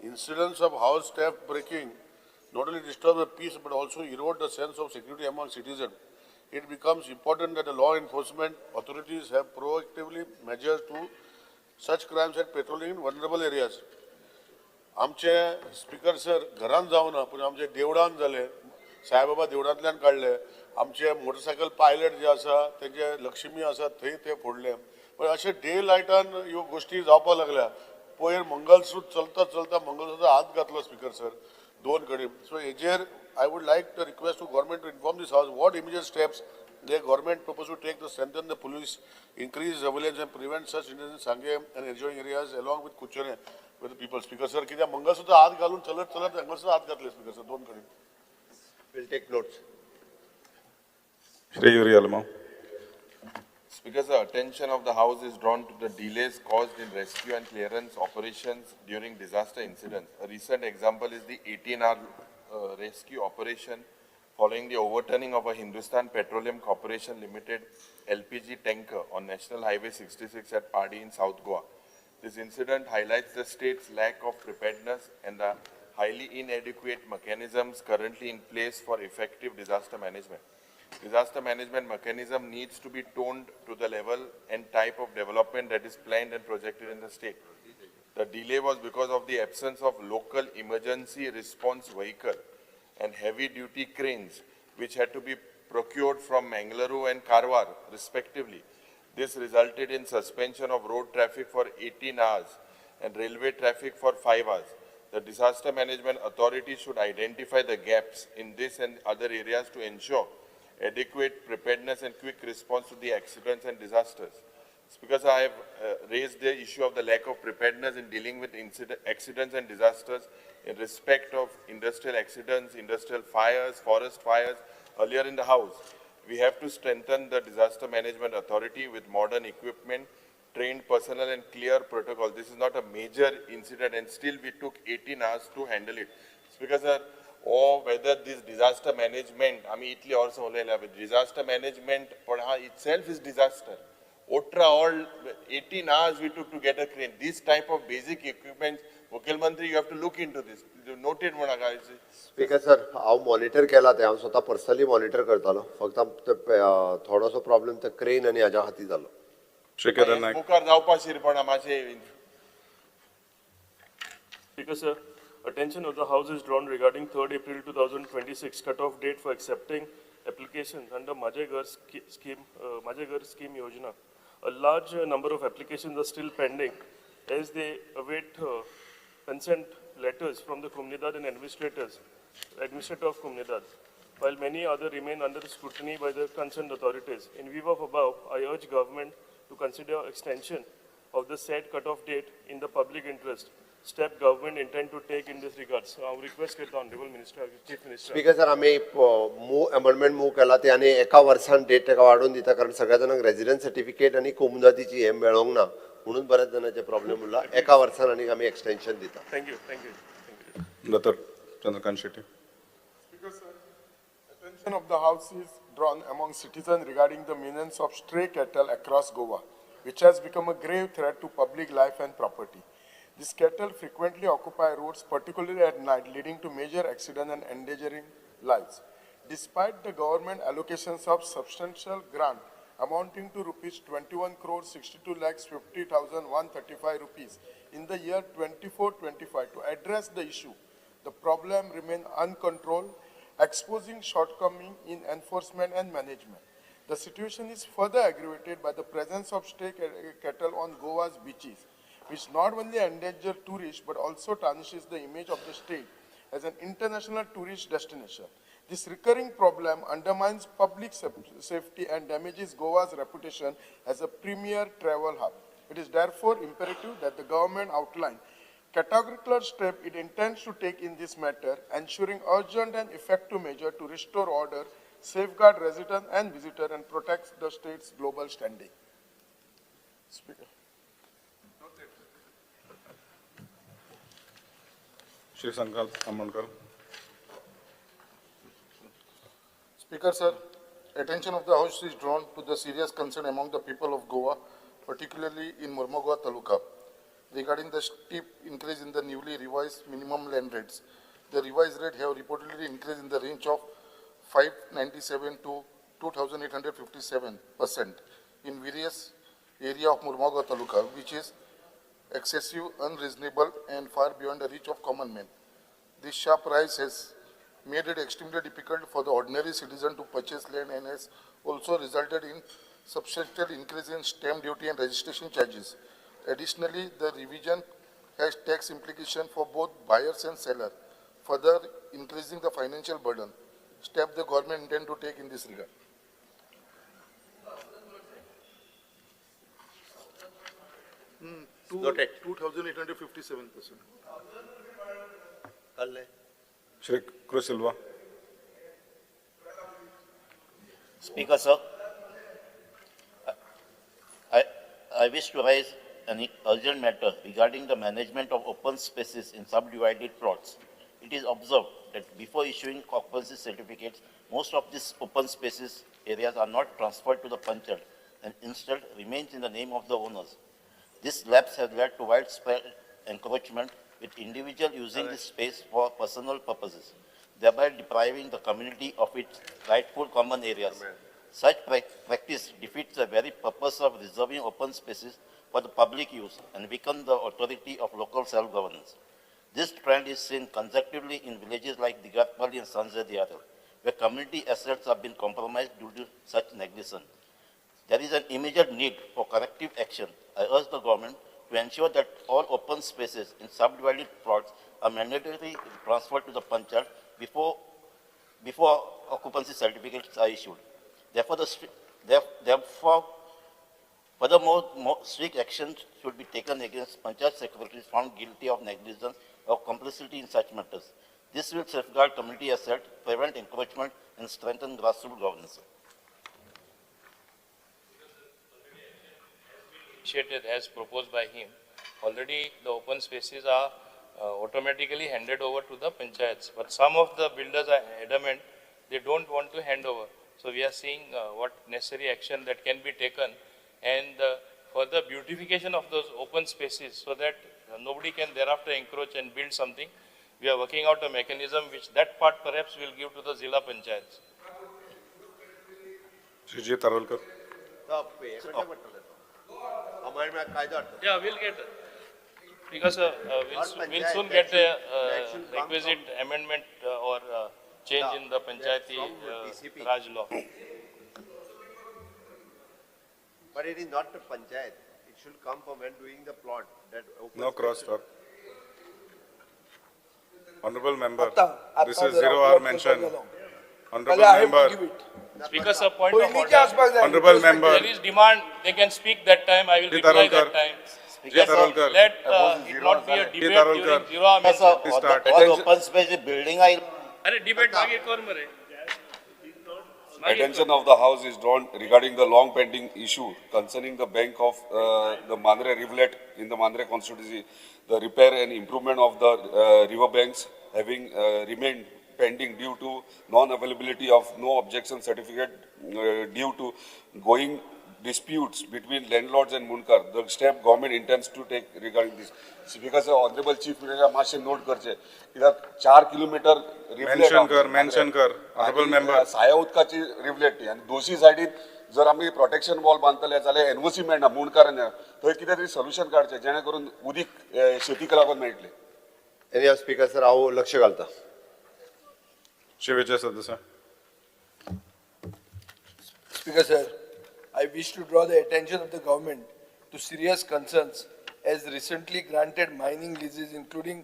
Incidents of house theft breaking not only disturb the peace but also erode the sense of security among citizens. It becomes important that the law enforcement authorities have proactively measures to such crimes and patrolling in vulnerable areas. आमचे स्पीकर सर घरान जावना पूण आमचे देवळान जाले साईबाबा देवळांतल्यान काडले आमचे मोटरसायकल पायलट जे आसा तेजे लक्ष्मी आसा थंय ते फोडले पण अशे डे लायटान ह्यो गोश्टी जावपाक लागल्या पयर मंगलसूत्र चलता चलता मंगलसूत्र हात घातलो स्पीकर सर दोन कडेन सो हेजेर I would like to request to government to inform this house what immediate steps the government propose to take to strengthen the police, increase surveillance and prevent such incidents in Sangay and adjoining areas along with Kuchore with the people. Speaker sir, कित्याक मंगळसूत्र हात घालून चलत चलत हांगासर हात घातले स्पीकर सर दोन कडेन. We'll take notes. Shri Yuri Alamo. Speaker, sir, attention of the House is drawn to the delays caused in rescue and clearance operations during disaster incidents. A recent example is the 18-hour rescue operation following the overturning of a Hindustan Petroleum Corporation Limited LPG tanker on National Highway 66 at Padi in South Goa. This incident highlights the state's lack of preparedness and the highly inadequate mechanisms currently in place for effective disaster management. Disaster management mechanism needs to be toned to the level and type of development that is planned and projected in the state. The delay was because of the absence of local emergency response vehicle and heavy-duty cranes, which had to be procured from Mangaluru and Karwar, respectively. This resulted in suspension of road traffic for 18 hours and railway traffic for 5 hours. The Disaster Management Authority should identify the gaps in this and other areas to ensure adequate preparedness and quick response to the accidents and disasters. Because I have raised the issue of the lack of preparedness in dealing with accidents and disasters in respect of industrial accidents, industrial fires, forest fires earlier in the House. We have to strengthen the Disaster Management Authority with modern equipment, trained personnel and clear protocol. This is not a major incident and still we took 18 hours to handle it. Because or whether this disaster management, I mean, Italy also disaster management itself is disaster. Otra all 18 hours we took to get a crane. This type of basic equipment, Mukhil Mantri, you have to look into this. You noted one guys. Speaker sir हांव मॉनिटर केला ते हांव स्वता पर्सनली मॉनिटर करतालो फक्त थोडोसो प्रॉब्लेम ते क्रेन आनी हाज्या खातीर जालो. Shri Kedan Naik. मुखार जावपा शिरपणा मातशे. Speaker, sir, attention of the House is drawn regarding 3rd April 2026 cut-off date for accepting applications under Majhe Ghar scheme Yojana. A large number of applications are still pending as they await consent letters from the Comunidad and administrator of Comunidad, while many others remain under scrutiny by the concerned authorities. In view of above, I urge government to consider extension of the said cut-off date in the public interest, step government intend to take in this regards? So I request the Honorable Minister, Chief Minister. Speaker sir आम्ही अमेंडमेंट मूव केला ते आणि एका वर्सान डेट ताका वाडोवन दिता कारण सगळ्या जाणांक रेजिडेंट सर्टिफिकेट आणि कोमुनातीची हे मेळोंक ना म्हणून बऱ्याच जणांचे प्रॉब्लेम उरला एका वर्सान आणि आम्ही एक्सटेंशन दिता Thank you, thank you. Dr. Chandrakant Shetty. Speaker, sir, attention of the House is drawn among citizens regarding the menace of stray cattle across Goa, which has become a grave threat to public life and property. These cattle frequently occupy roads, particularly at night, leading to major accidents and endangering lives. Despite the government allocations of substantial grant amounting to rupees 21 crore 62 lakhs 50,135 rupees in the year 24-25 to address the issue, the problem remains uncontrolled, exposing shortcoming in enforcement and management. The situation is further aggravated by the presence of stray cattle on Goa's beaches, which not only endanger tourists but also tarnishes the image of the state as an international tourist destination. This recurring problem undermines public safety and damages Goa's reputation as a premier travel hub. It is therefore imperative that the government outline categorical step it intends to take in this matter, ensuring urgent and effective measure to restore order, safeguard residents and visitors, and protect the state's global standing. Speaker. Shri Sankalp Amronkar. Speaker, sir, attention of the House is drawn to the serious concern among the people of Goa, particularly in Mormugao Taluka, regarding the steep increase in the newly revised minimum land rates. The revised rate have reportedly increased in the range of 597 to 2,857% in various areas of Mormugao Taluka, which is excessive, unreasonable, and far beyond the reach of common men. This sharp rise has made it extremely difficult for the ordinary citizen to purchase land and has also resulted in substantial increase in stamp duty and registration charges. Additionally, the revision has tax implication for both buyers and sellers, further increasing the financial burden. Step the government intend to take in this regard. Noted. 2,857%. Shri Cruz Silva. Speaker, sir, I wish to raise an urgent matter regarding the management of open spaces in subdivided plots. It is observed that before issuing occupancy certificates, most of these open spaces areas are not transferred to the Panchayat and instead remains in the name of the owners. This lapse has led to widespread encroachment, with individuals using this space for personal purposes, thereby depriving the community of its rightful common areas. Such practice defeats the very purpose of reserving open spaces for the public use and weakens the authority of local self-governance. This trend is seen consecutively in villages like Digatpalli and Sanjay Diyarel, where community assets have been compromised due to such negligence. There is an immediate need for corrective action. I urge the government to ensure that all open spaces in subdivided plots are mandatorily transferred to the Panchayat before occupancy certificates are issued. Therefore, furthermore, more strict action should be taken against Panchayat secretaries found guilty of negligence or complicity in such matters. This will safeguard community assets, prevent encroachment, and strengthen grassroots governance. Initiated as proposed by him, already the open spaces are automatically handed over to the panchayats. But some of the builders are adamant they don't want to hand over. So we are seeing what necessary action that can be taken and further beautification of those open spaces so that nobody can thereafter encroach and build something. We are working out a mechanism which that part perhaps will give to the Zilla Panchayats. Shri J. Tarolkar. Yeah, we'll get because we'll soon get a requisite amendment or change in the Panchayati Raj law. But it is not the Panchayat. It should come from when doing the plot. That No cross talk. Honorable member, Atta this is jara 0 hour upload mention. करता Honorable I have to member, give it. Speaker, sir, point of पयलींच्या order. आसपाक जाय. Honorable member. There is demand, they can speak that time, I will Shri reply Tarolkar. that time. Tarolkar. Let it not be a debate during Tarolkar. zero hour mention. Please start. all open space building आहे अरे डिबेट मागे कर मरे. Attention of the House is drawn regarding the long pending issue concerning the bank of the Mandre rivulet in the Mandre constituency. The repair and improvement of the river banks having remained pending due to non-availability of no objection certificate due to going disputes between landlords and Munkar. The step government intends to take regarding this. Because Honorable Chief Minister माशे नोट करचे इधर 4 किलोमीटर मेन्शन कर honorable member. साया उदकाची रिव्हलेट ती आणि दोशी सायडीन जर आम्ही प्रोटेक्शन वॉल बांधतले जाल्यार एनओसी मेळना मुणकारांना थंय कितें तरी सोल्युशन काडचें जेणे करून उदीक शेतीक लागून मेळटलें. एनी स्पीकर सर हांव लक्ष घालता. शिवेचे सदस्य. Speaker sir, I wish to draw the attention of the government to serious concerns as recently granted mining leases include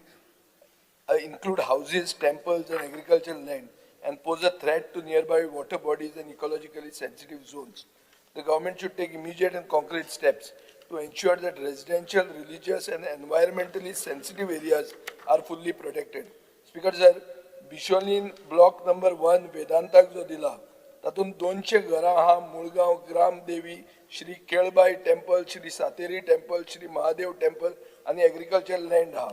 houses, temples and agricultural land and pose a threat to nearby water bodies and ecologically sensitive zones. The government should take immediate and concrete steps to ensure that residential, religious and environmentally sensitive areas are fully protected. Speaker sir, Bisholin block number 1 Vedantak जो दिला तातून 200 घरां हा मुळगांव ग्राम देवी Shri Kelbai temple Shri Sateri temple Shri Mahadev temple आणि एग्रीकल्चरल लँड हा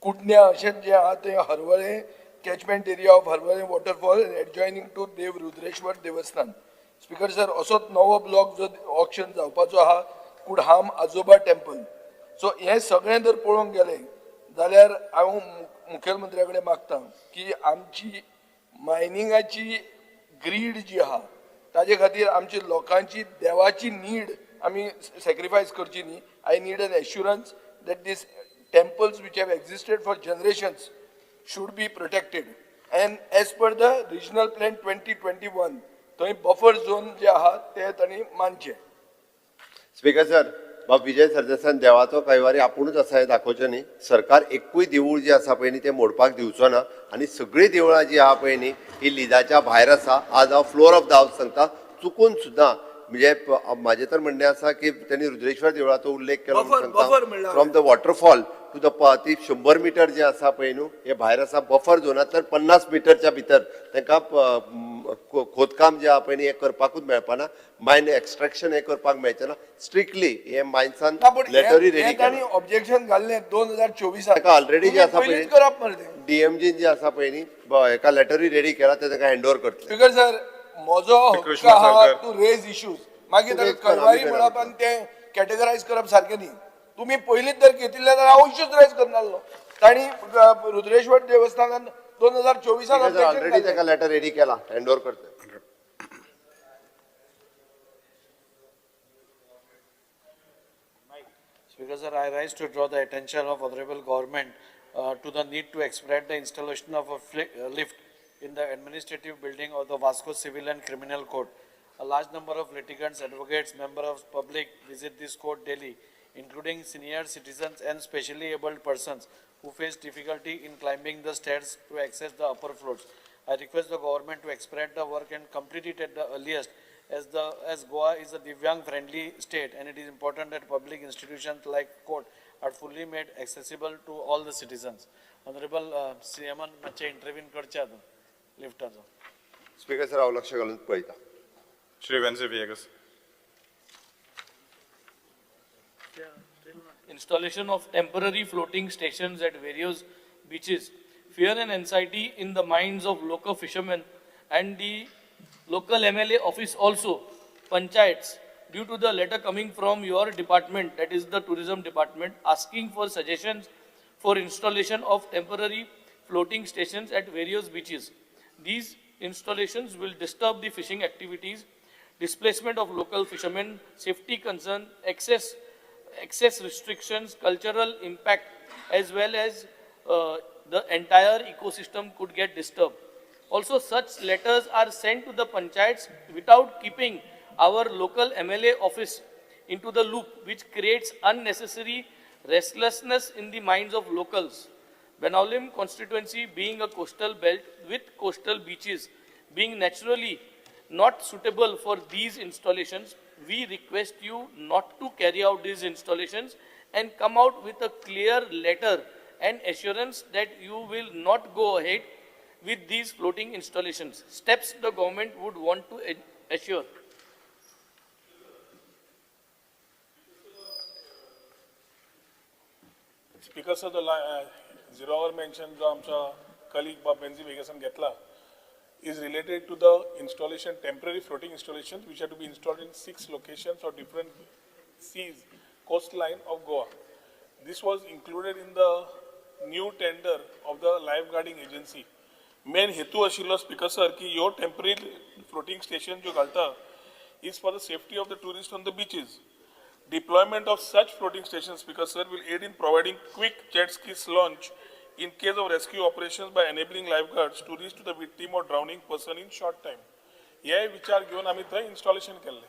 कुटण्या अशें जे आहा ते Harvale catchment area of Harvale waterfall adjoining to Dev Rudreshwar Devasthan. Speaker sir असोच नवो ब्लॉक जो ऑक्शन जावपाचो आहा कुडहाम आजोबा टेम्पल. सो हे सगळें जर पळोवंक गेलें जाल्यार हांव मुखेलमंत्र्या कडेन मागतां की आमची मायनिंगाची ग्रीड जी आहा ताजे खातीर आमच्या लोकांची देवाची नीड आमी सॅक्रिफायस करची न्ही. I need an assurance that these temples which have existed for generations should be protected and as per the regional plan 2021 थंय buffer zone जे आहा ते तांणी मानचे. स्पीकर सर बाब विजय सरदेसान देवाचो कैवारी आपुणूच आसा हें दाखोवचें न्ही. सरकार एकूय देवूळ जे आसा पळय न्ही तें मोडपाक दिवचो ना आनी सगळीं देवळां जी आहा पळय न्ही ही लिदाच्या भायर आसा. आज हांव फ्लोर ऑफ द हावस सांगता चुकून सुद्दां म्हणजे माझे तर म्हणणे आसा की त्यांनी रुद्रेश्वर देवळाचो उल्लेख केलो from the waterfall to the ती 100 मीटर जे आसा पळय न्हू हे भायर आसा बफर झोनांतल्यान 50 मिटरच्या भितर तांकां खोदकाम जे आहा पळय न्ही हे करपाकूच मेळपाना. मायन एक्सट्रॅक्शन हे करपाक मेळचें ना. स्ट्रिक्टली हे मायन्सान लेटरी रेडी केला. ऑब्जेक्शन घाल्लें 2024 ताका ऑलरेडी जे आसा पळय डीएमजी जे आसा पळय न्ही एका लेटरी रेडी केला ते ताका हँड ओव्हर करतले. स्पीकर सर म्हजो हक्क आहा टू रेज इश्यूज मागीर ताका करवारी म्हणप आनी ते कॅटेगरायज करप सारकें न्ही. तुम्ही पयलींच जर घेतिल्ले जाल्यार हांव इश्यूज रेज करनासलो. तांणी रुद्रेश्वर देवस्थानान 2024 ऑलरेडी ताका लेटर रेडी केला हँड ओव्हर करतले. Speaker sir, I rise to draw the attention of honorable government to the need to expedite the installation of a lift in the administrative building of the Vasco Civil and Criminal Court. A large number of litigants, advocates, members of public visit this court daily, including senior citizens and specially abled persons who face difficulty in climbing the stairs to access the upper floors. I request the government to expedite the work and complete it at the earliest, as Goa is a Divyang friendly state and it is important that public institutions like court are fully made accessible to all the citizens. Honorable CM मातशें intervene करचे आता लिफ्टाचो. स्पीकर सर हांव लक्ष घालून पळयता. Shri वेन्सी विएगस. Installation of temporary floating stations at various beaches. Fear and anxiety in the minds of local fishermen and the local MLA office also, panchayats, due to the letter coming from your department, that is the tourism department, asking for suggestions for installation of temporary floating stations at various beaches. These installations will disturb the fishing activities, displacement of local fishermen, safety concern, access restrictions, cultural impact, as well as the entire ecosystem could get disturbed. Also, such letters are sent to the panchayats without keeping our local MLA office into the loop, which creates unnecessary restlessness in the minds of locals. Benaulim constituency being a coastal belt with coastal beaches being naturally not suitable for these installations, we request you not to carry out these installations and come out with a clear letter and assurance that you will not go ahead with these floating installations. Steps the government would want to assure. Speaker sir, the zero hour mention जो आमचा colleague Benzi Vegasan घेतला is related to the installation, temporary floating installations which are to be installed in 6 locations or different seas, coastline of Goa. This was included in the new tender of the lifeguarding agency. Main हेतू आशिल्लो speaker sir की your temporary floating station जो घालता is for the safety of the tourists on the beaches. Deployment of such floating stations, Speaker sir, will aid in providing quick jet skis launch in case of rescue operations by enabling lifeguards to reach to the victim or drowning person in short time. हे विचार घेऊन आम्ही थंय इन्स्टॉलेशन केल्ले.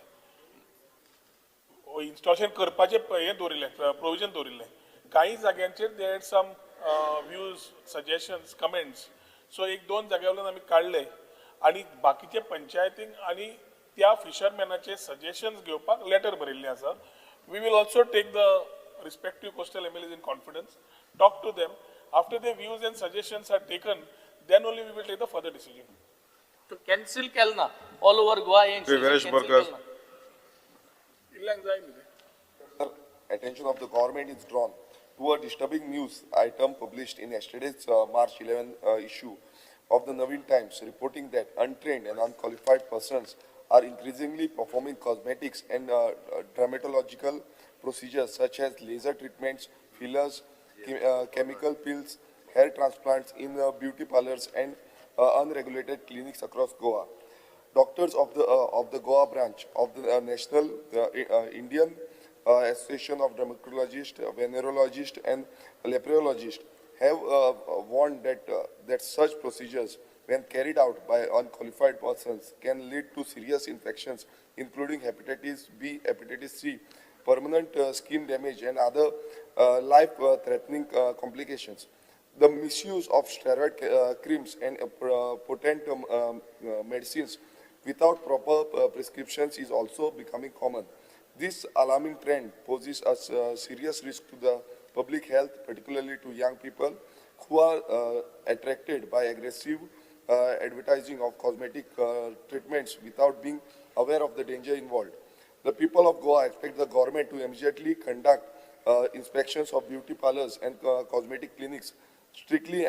इन्स्टॉलेशन करपाचे हे दवरिल्ले प्रोविजन दवरिल्ले. काही जाग्यांचेर they had some views, suggestions, comments. So एक दोन जाग्यावयल्यान आमी काडले आणि बाकीचे पंचायतींक आणि त्या फिशरमॅनाचे सजेशन्स घेवपाक लेटर बरयल्लें आसा. We will also take the respective coastal MLAs in confidence, talk to them. After their views and suggestions are taken, then only we will take the further decision. To cancel केल ना all over Goa हे Viresh cancel Borkar. केल ना. इल्ल्यान जाय न्ही तें. Attention of the government is drawn to a disturbing news item published in yesterday's March 11 issue of the Navin Times, reporting that untrained and unqualified persons are increasingly performing cosmetics and dermatological procedures such as laser treatments, fillers, chemical peels, hair transplants in beauty parlors and unregulated clinics across Goa. Doctors of the Goa branch of the National Indian Association of Dermatologists, Venerologists and Leprologists have warned that such procedures, when carried out by unqualified persons, can lead to serious infections, including hepatitis B, hepatitis C, permanent skin damage, and other life-threatening complications. The misuse of steroid creams and potent medicines without proper prescriptions is also becoming common. This alarming trend poses a serious risk to the public health, particularly to young people who are attracted by aggressive advertising of cosmetic treatments without being aware of the danger involved. The people of Goa expect the government to immediately conduct inspections of beauty parlors and cosmetic clinics, strictly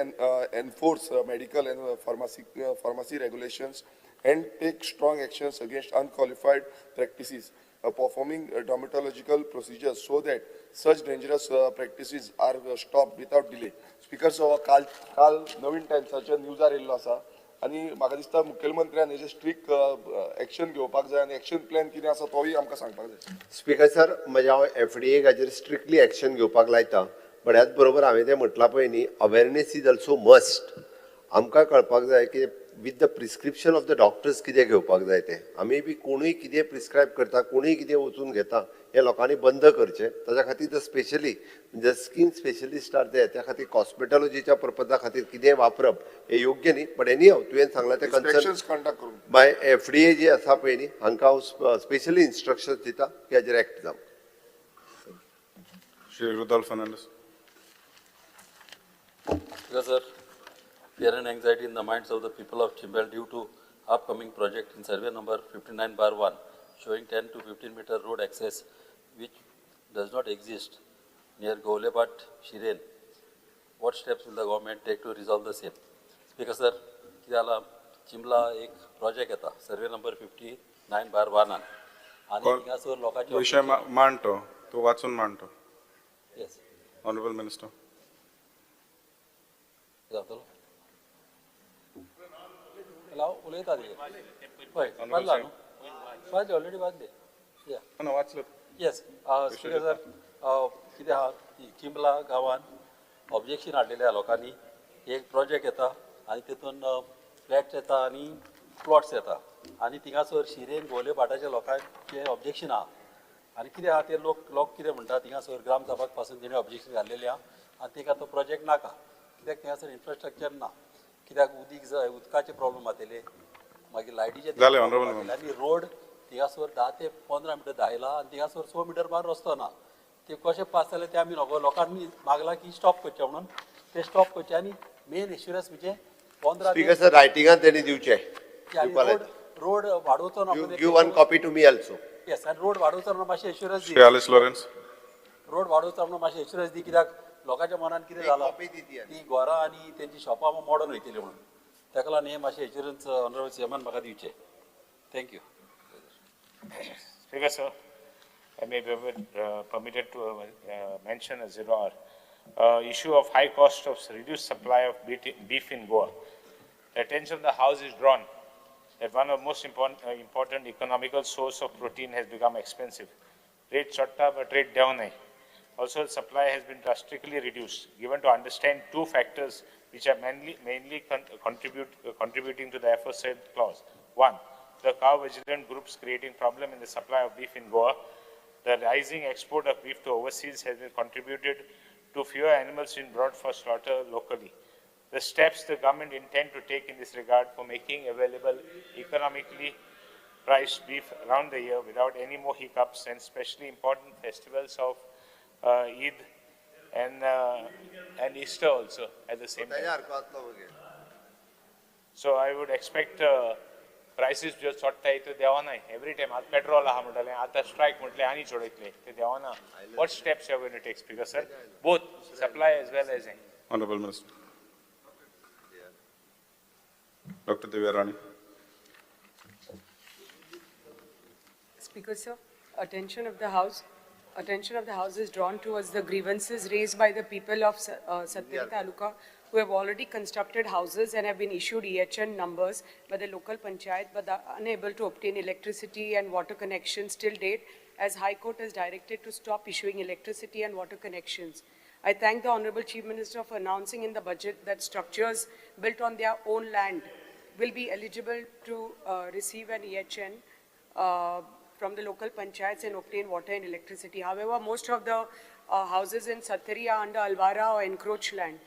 enforce medical and pharmacy regulations, and take strong actions against unqualified practices performing dermatological procedures so that such dangerous practices are stopped without delay. Speaker, so काल नवीन टाइम्साच्या न्यूजार येयल्लो आसा आनी म्हाका दिसता मुखेलमंत्र्यान हेजे स्ट्रिक्ट एक्शन घेवपाक जाय आनी एक्शन प्लॅन कितें आसा तोय आमकां सांगपाक जाय. स्पीकर सर, म्हज्या FDA हाजेर स्ट्रिक्टली एक्शन घेवपाक लायता, पण ह्याच बरोबर हांवें तें म्हटलां पळय न्ही, अवेरनेस इज ऑल्सो मस्ट. आमकां कळपाक जाय की with the prescription of the doctors कितें घेवपाक जाय तें. आमी बी कोणूय कितें प्रिस्क्रायब करता, कोणूय कितें वचून घेता, हे लोकांनी बंद करचें. ताच्या खातीर स्पेशली म्हणजे स्कीन स्पेशलिस्ट आर ते त्या खातीर कॉस्मेटॉलॉजीच्या पर्पजा खातीर कितें वापरप हे योग्य न्ही. बट एनी हांव तुवें सांगलां तें कन्सर्न बाय FDA जी आसा पळय न्ही, हांकां हांव स्पेशली इन्स्ट्रक्शन्स दिता की हाजेर एक्ट जावं. Shri Rudolph Fernandez. Sir, fear and anxiety in the minds of the people of Chimbel due to upcoming project in survey number 59/1 showing 10 to 15 meter road access which does not exist near Golebat, Shiren. What steps will the government take to resolve the same? Speaker sir, कित्याला चिंबला एक प्रोजेक्ट येता सर्वे नंबर 59/1 आणि हिंगासर लोकांचे विषय मांडतो, तो वाचून मांडतो. Yes Honorable Minister. जातलो लाव उलयता ती हय वाचला न्हू वाचले ऑलरेडी वाचले या ना वाचलं. येस स्पीकर सर कितें आहा चिंबला गांवांत ऑब्जेक्शन हाडलेले आहा लोकांनी. एक प्रोजेक्ट येता आनी तितून फ्लॅट्स येता आनी प्लॉट्स येता आनी थिंगासर शिरेन गोले भाटाच्या लोकांचे ऑब्जेक्शन आहा. आनी कितें आहा ते लोक कितें म्हणटा थिंगासर ग्राम सभाक पासून तेणी ऑब्जेक्शन घाल्लेलें आहा आनी तिका तो प्रोजेक्ट नाका कित्याक थिंगासर इन्फ्रास्ट्रक्चर ना. कित्याक उदकाचे प्रॉब्लेम जातले, मागीर लायटीचे आनी रोड थिंगासर 10 ते 15 मिटर धायला आनी थिंगासर 100 मिटर भायर रस्तो ना. ते कशें पास जाले ते आमी लोकांनी मागला की स्टॉप करचे म्हणून ते स्टॉप करचे आनी मेन एश्युरन्स म्हणजे 15 स्पीकर सर रायटिंगान त्यांनी दिवचे रोड वाडोवचो give one copy to me also yes आनी रोड वाडोवचो मातशें एश्युरन्स दी Shri Alice Lawrence. रोड वाडोवचो म्हणून मातशें एश्युरन्स दी कित्याक लोकांच्या मनान कितें जालां ती घरां आनी तेंची शॉपां मॉडर्न वयतली म्हणून ताका लागून हे मातशें एश्युरन्स ऑनरेबल सीएमान म्हाका दिवचे thank you Speaker, sir, I may be permitted to mention a zero hour. Issue of high cost of reduced supply of beef in Goa. The attention of the House is drawn that one of the most important economical source of protein has become expensive. Rate chotta but rate down. Also, the supply has been drastically reduced. Given to understand two factors which are mainly contributing to the aforesaid clause. One, the cow vigilant groups creating problem in the supply of beef in Goa. The rising export of beef to overseas has been contributed to fewer animals being brought for slaughter locally. The steps the government intend to take in this regard for making available economically priced beef around the year without any more hiccups, and especially important festivals of Eid and Easter also at the same time. So I would expect prices just चोडटा तो देवाना every time आता पेट्रोल आहा म्हणटले आता स्ट्राइक म्हटले आनी चोडयतले ते देवाना. What steps are you going to take, Speaker, sir? Both supply as well as Honorable Minister. Dr. Divya Rani. Speaker, sir, attention of the House is drawn towards the grievances raised by the people of Sattari Taluka who have already constructed houses and have been issued EHN numbers by the local panchayat but are unable to obtain electricity and water connections till date, as High Court has directed to stop issuing electricity and water connections. I thank the Honorable Chief Minister for announcing in the budget that structures built on their own land will be eligible to receive an EHN from the local panchayats and obtain water and electricity. However, most of the houses in Sattari are under Alvara or encroached land.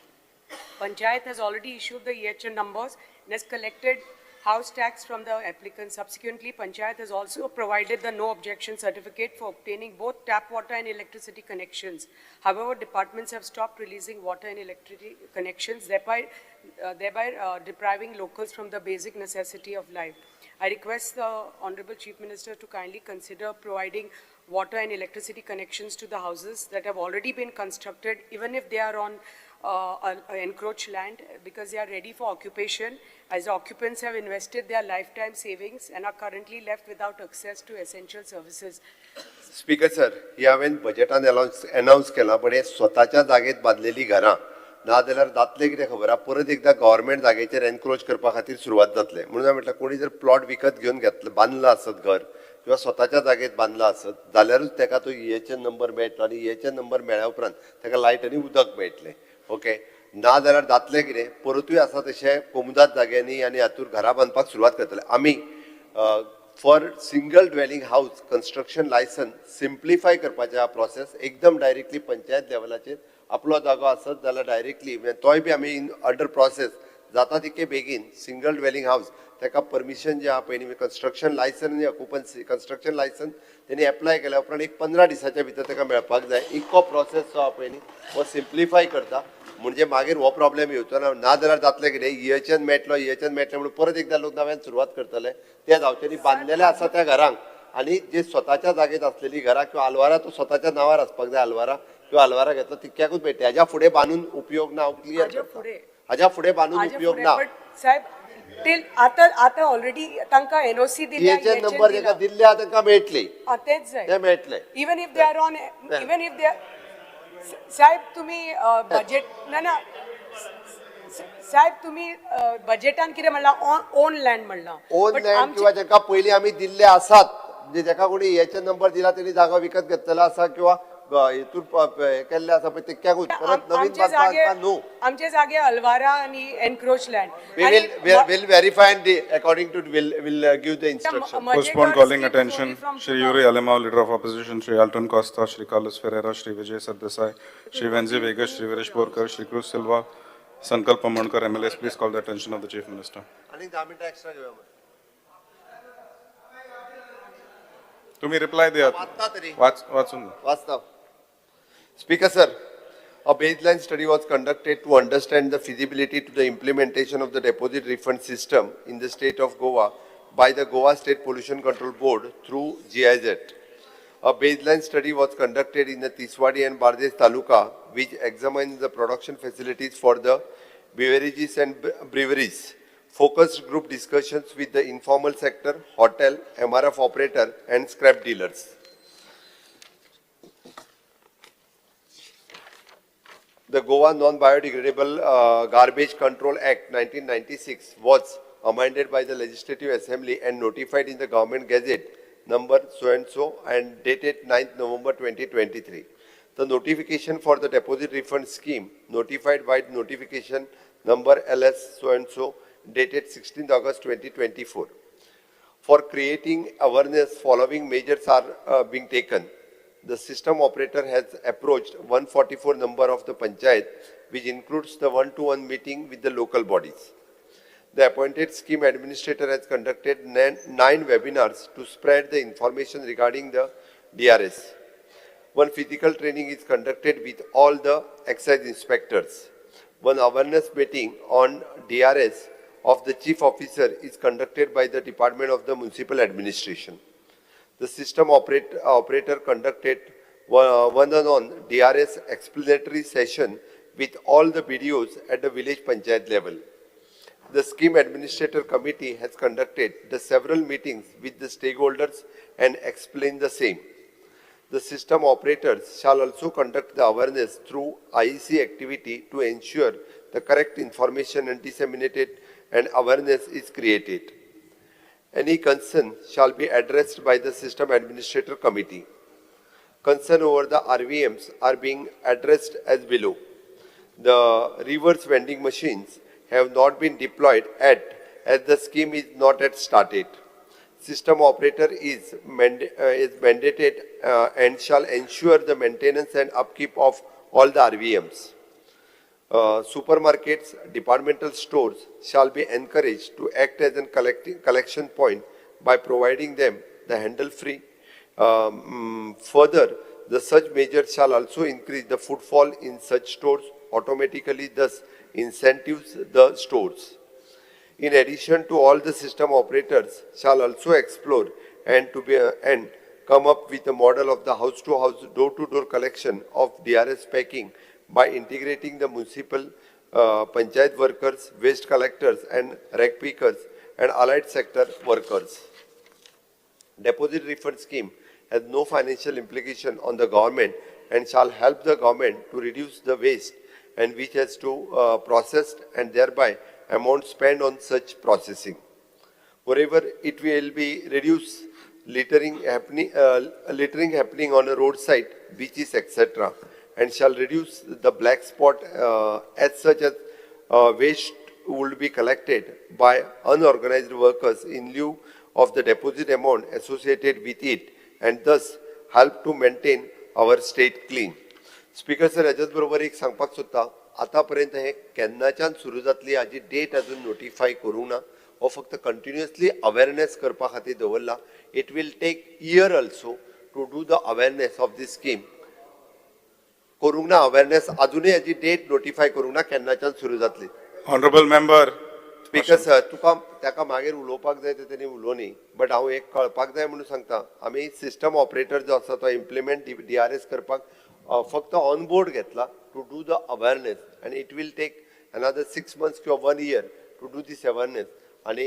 Panchayat has already issued the EHN numbers and has collected house tax from the applicant. Subsequently, Panchayat has also provided the no objection certificate for obtaining both tap water and electricity connections. However, departments have stopped releasing water and electricity connections, thereby depriving locals from the basic necessity of life. I request the Honorable Chief Minister to kindly consider providing water and electricity connections to the houses that have already been constructed, even if they are on encroached land, because they are ready for occupation, as the occupants have invested their lifetime savings and are currently left without access to essential services. Speaker sir, हे हांवें बजेटान अनाउन्स केलां, पण हे स्वताच्या जागेत बांदलेली घरां नाजाल्यार जातलें कितें खबर आहा, परत एकदां गव्हर्मेंट जागेचेर एनक्रोच करपा खातीर सुरवात जातले. म्हणून हांवें म्हटलें कोणी जर प्लॉट विकत घेवन घेतलं बांदलां आसत घर किंवा स्वताच्या जागेत बांदलां आसत जाल्यारूच ताका तो EHN नंबर मेळटलो आनी EHN नंबर मेळ्ळ्या उपरांत ताका लायट आनी उदक मेळटलें. ओके, ना जाल्यार जातलें कितें, परतूय आसा तशें कोमुदाद जाग्यांनी आनी हातूंत घरां बांदपाक सुरवात करतले. आमी for single dwelling house construction licence simplify करपाचें हा प्रोसेस. एकदम डायरेक्टली पंचायत लेवलाचेर आपलो जागो आसत जाल्यार डायरेक्टली तोय बी आमी अंडर प्रोसेस जाता तितके बेगीन सिंगल ड्वेलिंग हाऊस ताका परमिशन जे आहा पयलीं कंस्ट्रक्शन लायसन्स आनी ऑक्युपन्सी कंस्ट्रक्शन लायसन्स तेणी एप्लाय केल्या उपरांत एक 15 दिसाच्या भितर ताका मेळपाक जाय. इको प्रोसेस जो आहा पयलीं हो सिम्प्लिफाय करता, म्हणजे मागीर हो प्रॉब्लेम येवचो ना. ना जाल्यार जातलें कितें, EHN मेळटलो म्हणून परत एकदां लोक नव्यान सुरवात करतले. ते जावचे न्ही, बांदलेले आसा त्या घरांक आनी जे स्वताच्या जागेत आसलेली घरां किंवा आलवारा तो स्वताच्या नांवार आसपाक जाय, आलवारा किंवा आलवारा घेतलो तितक्याकूच मेळटा. हाज्या फुडें बांदून उपयोग ना, हांव क्लियर करता. हाज्या फुडें बांदून उपयोग ना. साहेब, टील आता ऑलरेडी तांकां NOC दिल्या, EHN नंबर जेका दिल्ल्या तांकां मेळटली, तेच जाय, ते मेळटले. Even if they are on, even if they साहेब तुम्ही बजेट ना साहेब तुम्ही बजेटान कितें म्हणलां, ओन लँड म्हणलां. ओन लँड किंवा जाका पयलीं आमी दिल्ले आसात, म्हणजे जाका कोणी EHN नंबर दिला तेणी जागो विकत घेतलेलो आसा किंवा हितून केल्ले आसा पळय तितक्याकूच परत नवीन बांदपाक न्हू. आमचे जागे अलवारा आणि encroach land. We'll verify and according to will give the instruction. Postpone calling attention. Shri Yuri Alemao, Leader of Opposition, Shri Alton Costa, Shri Carlos Ferreira, Shri Vijay Sardesai, Shri Venzi Vegas, Shri Viresh Borkar, Shri Cruz Silva, Sankalp Amankar, MLAs, please call the attention of the Chief Minister. आणि 10 मिनिटं एक्स्ट्रा घेऊया. तुम्ही रिप्लाय द्या. वाचून वाचता. Speaker, sir, a baseline study was conducted to understand the feasibility to the implementation of the deposit refund system in the state of Goa by the Goa State Pollution Control Board through GIZ. A baseline study was conducted in the Tiswadi and Bardes Taluka, which examined the production facilities for the beverages and breweries. Focused group discussions with the informal sector, hotel, MRF operator, and scrap dealers. The Goa Non-Biodegradable Garbage Control Act 1996 was amended by the Legislative Assembly and notified in the Government Gazette number so-and-so and dated 9th November 2023. The notification for the deposit refund scheme notified by notification number LS so-and-so dated 16th August 2024. For creating awareness, following measures are being taken. The system operator has approached 144 number of the Panchayat, which includes the one-to-one meeting with the local bodies. The appointed scheme administrator has conducted 9 webinars to spread the information regarding the DRS. One physical training is conducted with all the excise inspectors. One awareness meeting on DRS of the chief officer is conducted by the Department of the Municipal Administration. The system operator conducted one-on-one DRS explanatory session with all the BDOs at the village panchayat level. The scheme administrator committee has conducted the several meetings with the stakeholders and explained the same. The system operators shall also conduct the awareness through IEC activity to ensure the correct information and disseminated and awareness is created. Any concern shall be addressed by the system administrator committee. Concern over the RVMs are being addressed as below. The reverse vending machines have not been deployed as the scheme is not yet started. System operator is mandated and shall ensure the maintenance and upkeep of all the RVMs. Supermarkets, departmental stores shall be encouraged to act as a collection point by providing them the handle-free. Further, the such measures shall also increase the footfall in such stores automatically, thus incentives the stores. In addition to all the system operators shall also explore and come up with a model of the house-to-house, door-to-door collection of DRS packing by integrating the municipal panchayat workers, waste collectors and rag pickers and allied sector workers. Deposit refund scheme has no financial implication on the government and shall help the government to reduce the waste and which has to processed and thereby amount spent on such processing. Moreover, it will be reduce littering happening on a roadside, beaches, etc., and shall reduce the black spot as such as waste would be collected by unorganized workers in lieu of the deposit amount associated with it and thus help to maintain our state clean. Speaker sir, याच्याच बरोबर एक सांगपाक सोदता, आतापर्यंत हे केन्नाच्यान सुरू जातली हाजी डेट अजून नोटिफाय करूंक ना, हो फक्त कंटिन्युअसली अवेअरनेस करपा खातीर दवरला. It will take year also to do the awareness of this scheme. करूंक ना अवेअरनेस, अजूनही हाजी डेट नोटिफाय करूंक ना केन्नाच्यान सुरू जातली. Honorable member. स्पीकर सर, तुका ताका मागीर उलोवपाक जाय ते तेणी उलोवनी, बट हांव एक कळपाक जाय म्हणून सांगता, आमी सिस्टम ऑपरेटर जो आसा तो इम्प्लिमेंट DRS करपाक फक्त ऑन बोर्ड घेतला to do the awareness and it will take another 6 months or 1 year to do this awareness and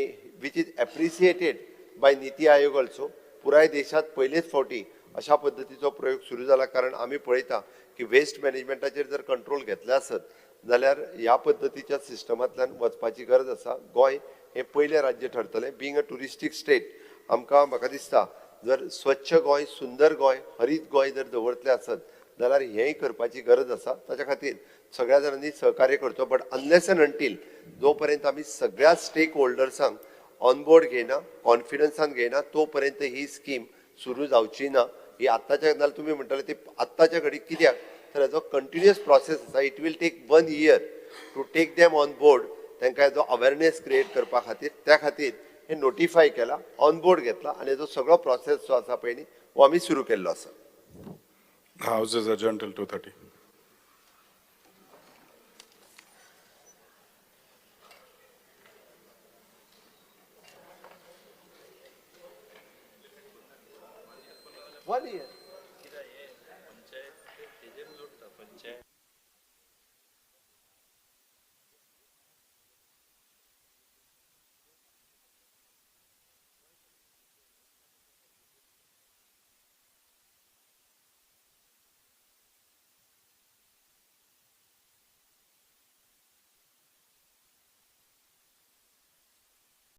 which is appreciated by Niti Aayog also. पुराय देशात पहिलेच फावटी अशा पद्धतीचो प्रयोग सुरू जाला, कारण आम्ही पळयता की वेस्ट मॅनेजमेंटाचेर जर कंट्रोल घेतले आसत जाल्यार ह्या पद्धतीच्या सिस्टमांतल्यान वचपाची गरज आसा. गोंय हे पयले राज्य ठरतले. बीइंग अ टुरिस्टीक स्टेट, आमकां म्हाका दिसता जर स्वच्छ गोंय, सुंदर गोंय, हरीत गोंय जर दवरतले आसत जाल्यार हेंय करपाची गरज आसा. ताच्या खातीर सगळ्या जाणांनी सहकार्य करचो. बट अनलेस एंड अंटील जो पर्यंत आमी सगळ्या स्टेक होल्डर्सांक ऑनबोर्ड घेयना, कॉन्फिडन्सान घेयना, तो पर्यंत ही स्कीम सुरू जावची ना. ही आत्ताच्या नाल्यार तुमी म्हणटाले ती आत्ताच्या घडीक कित्याक तर हेजो कंटिन्युअस प्रोसेस आसा. It will take 1 year to take them on board, तांकां हेजो अवेअरनेस क्रिएट करपा खातीर. त्या खातीर हे नोटिफाय केला, ऑन बोर्ड घेतला आणि हेजो सगळो प्रोसेस जो आसा पळय न्ही हो आमी सुरू केल्लो आसा. House is adjourned till 2:30.